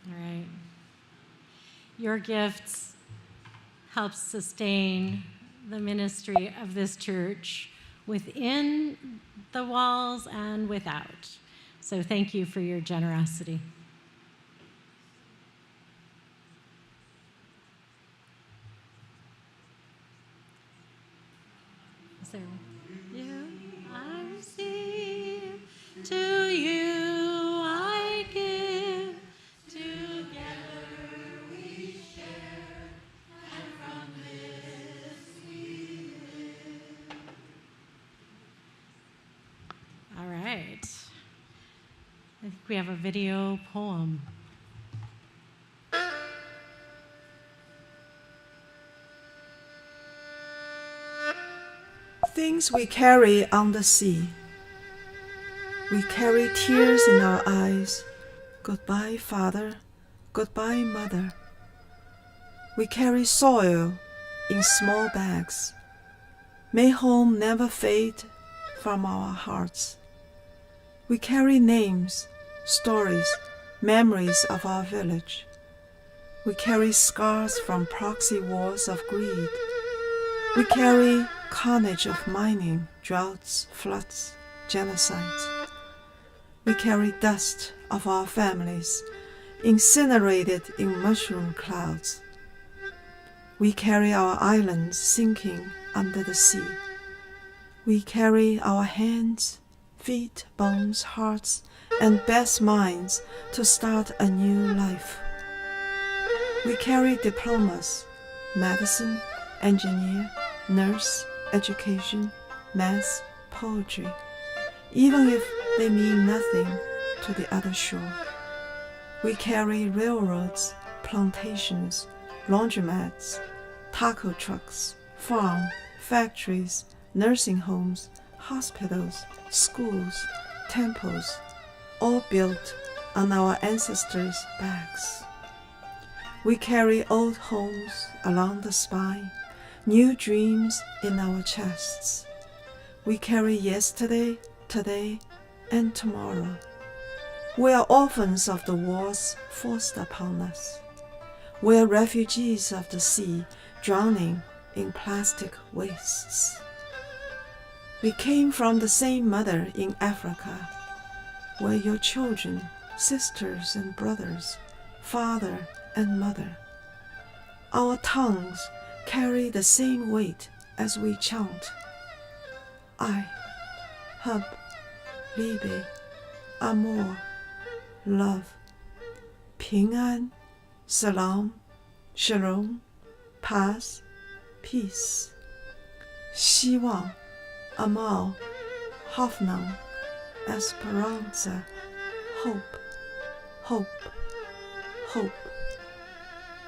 All right. Your gifts help sustain the ministry of this church within the walls and without. So thank you for your generosity. Is there you I receive, to you I give, together we share, and from this we live. All right. I think we have a video poem.
Things we carry on the sea. We carry tears in our eyes. Goodbye, Father. Goodbye, Mother. We carry soil in small bags. May home never fade from our hearts. We carry names, stories, memories of our village. We carry scars from proxy wars of greed. We carry carnage of mining, droughts, floods, genocides. We carry dust of our families, incinerated in mushroom clouds. We carry our islands sinking under the sea. We carry our hands, feet, bones, hearts, and best minds to start a new life. We carry diplomas, medicine, engineer, nurse, education, math, poetry, even if they mean nothing to the other shore. We carry railroads, plantations, laundromats, taco trucks, farm, factories, nursing homes, hospitals, schools, temples, all built on our ancestors' backs. We carry old homes along the spine, new dreams in our chests. We carry yesterday, today, and tomorrow. We are orphans of the wars forced upon us. We are refugees of the sea, drowning in plastic wastes. We came from the same mother in Africa. were your children, sisters and brothers, father and mother. Our tongues carry the same weight as we chant. I, Hub, Liebe, Amor, love, 平安, Salam, Shalom, Paz, peace, 希望, Amal, Hoffnung, Esperanza, hope, hope, hope,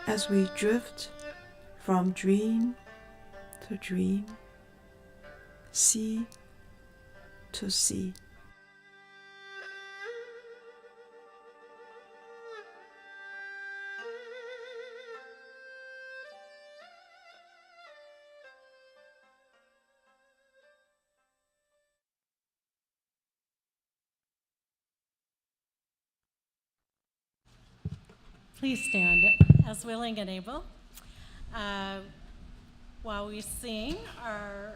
as we drift from dream to dream, sea to sea.
Please stand as willing and able while we sing our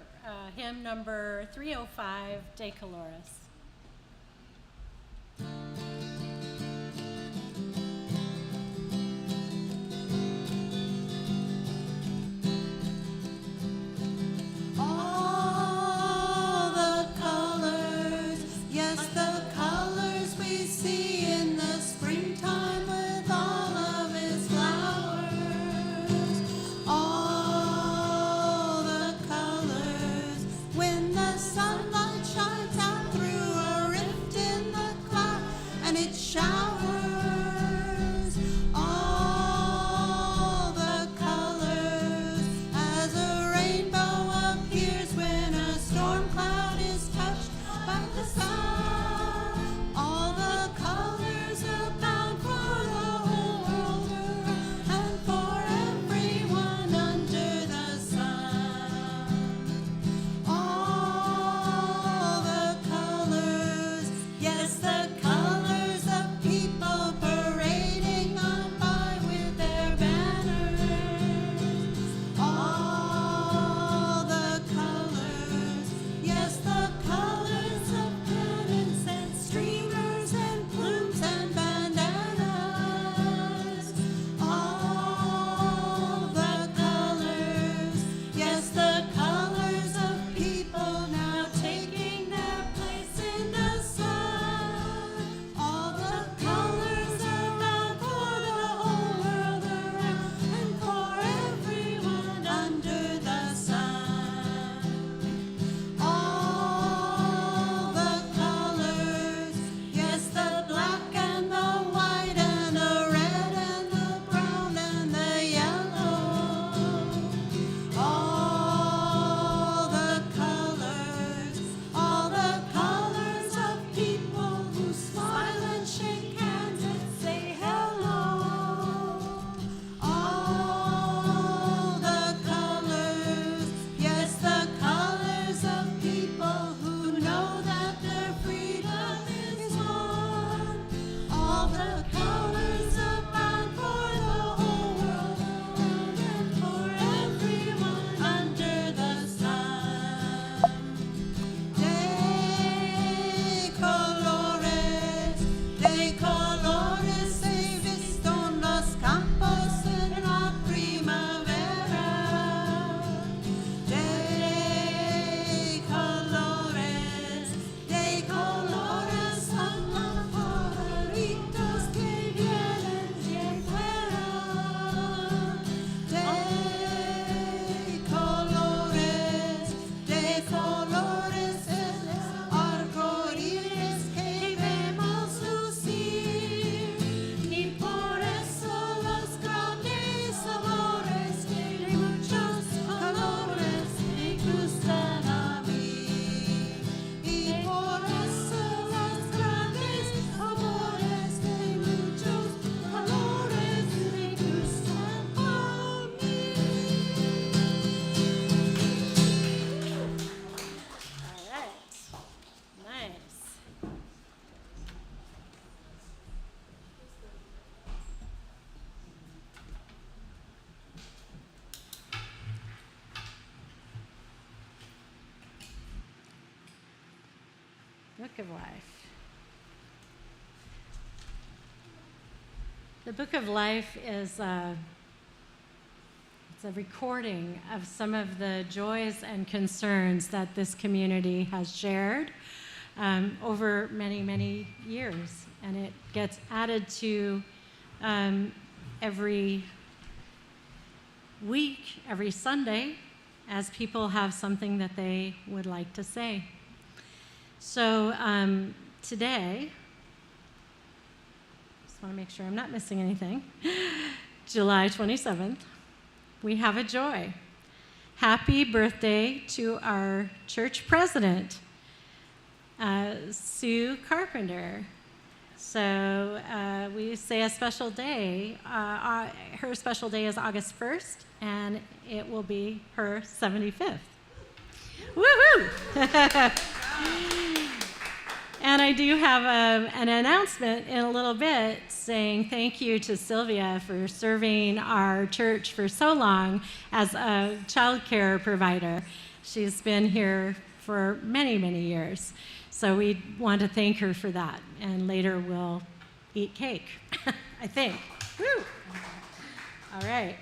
hymn number 305, De Coloris.
All the colors, yes, the colors we see in the springtime with all of its flowers. All the colors, when the sunlight shines out through a rift in the cloud and it showers. All the colors, as a rainbow appears when a storm cloud is touched by the sun. All the colors abound for the whole world around and for everyone under the sun. All the colors, yes, the colors of people parading on by with their banners. All the colors, yes, the colors of pennants and streamers and plumes and bandanas. All the colors, yes, the colors of people now taking their place in the sun. All the colors around for the whole world around and for everyone under the sun. All the colors, yes, the black and the white and the red and the brown and the yellow. All the colors of people who smile and shake hands and say hello. All the colors, yes, the colors of people who know that their freedom is won. All the colors abound for the whole world around and for everyone under the sun. De colores he visto en los campos en la primavera. De colores son los pajaritos que vienen de fuera. De colores el arco iris que vemos lucir. Y por eso los grandes amores de muchos colores me gustan a mí. Y por eso los grandes amores de muchos colores me gustan a mí.
All right. Nice. Book of Life. The Book of Life is it's a recording of some of the joys and concerns that this community has shared over many, many years. And it gets added to every week, every Sunday, as people have something that they would like to say. So today, just want to make sure I'm not missing anything, July 27th, we have a joy. Happy birthday to our church president, Sue Carpenter. So we say a special day. Her special day is August 1st, and it will be her 75th. Woohoo! And I do have an announcement in a little bit saying thank you to Sylvia for serving our church for so long as a child care provider. She's been here for many, many years. So we want to thank her for that. And later we'll eat cake, I think. Woo! All right.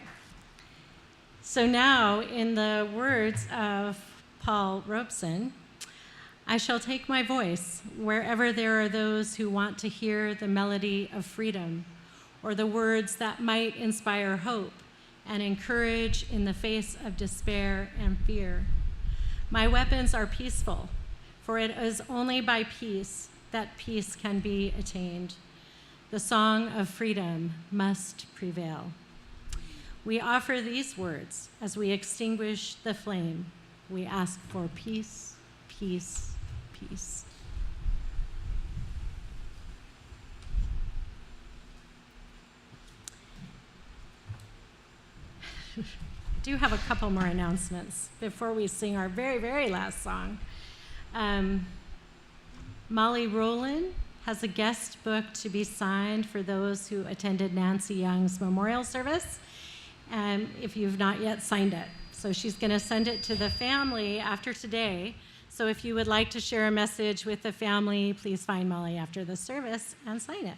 So now, in the words of Paul Robeson, I shall take my voice wherever there are those who want to hear the melody of freedom, or the words that might inspire hope and encourage in the face of despair and fear. My weapons are peaceful, for it is only by peace that peace can be attained. The song of freedom must prevail. We offer these words as we extinguish the flame. We ask for peace, peace, peace. I do have a couple more announcements before we sing our very, very last song. Molly Rowland has a guest book to be signed for those who attended Nancy Young's memorial service, if you've not yet signed it. So she's going to send it to the family after today. So if you would like to share a message with the family, please find Molly after the service and sign it.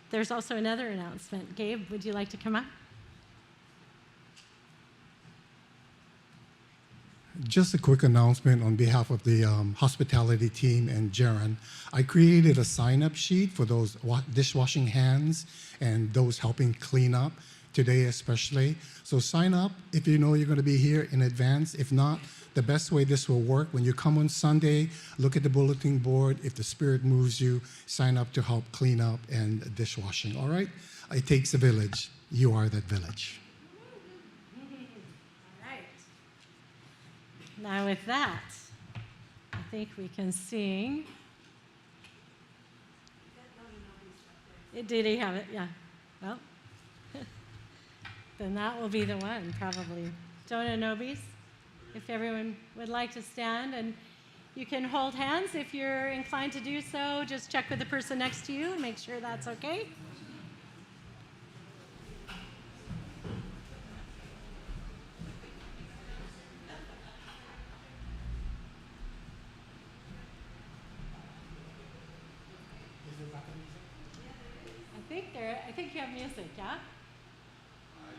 There's also another announcement. Gabe, would you like to come up?
Just a quick announcement on behalf of the hospitality team and Jaron. I created a sign-up sheet for those dishwashing hands and those helping clean up today especially. So sign up if you know you're going to be here in advance. If not, the best way this will work, when you come on Sunday, look at the bulletin board. If the Spirit moves you, sign up to help clean up and dishwashing, all right? It takes a village. You are that village.
Now with that, I think we can sing. Did he have it? Yeah. Well, then that will be the one, probably. Dona Nobis, if everyone would like to stand, and you can hold hands if you're inclined to do so. Just check with the person next to you and make sure that's okay. I think you have music, yeah? Oh.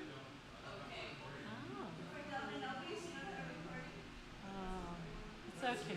Oh, it's okay.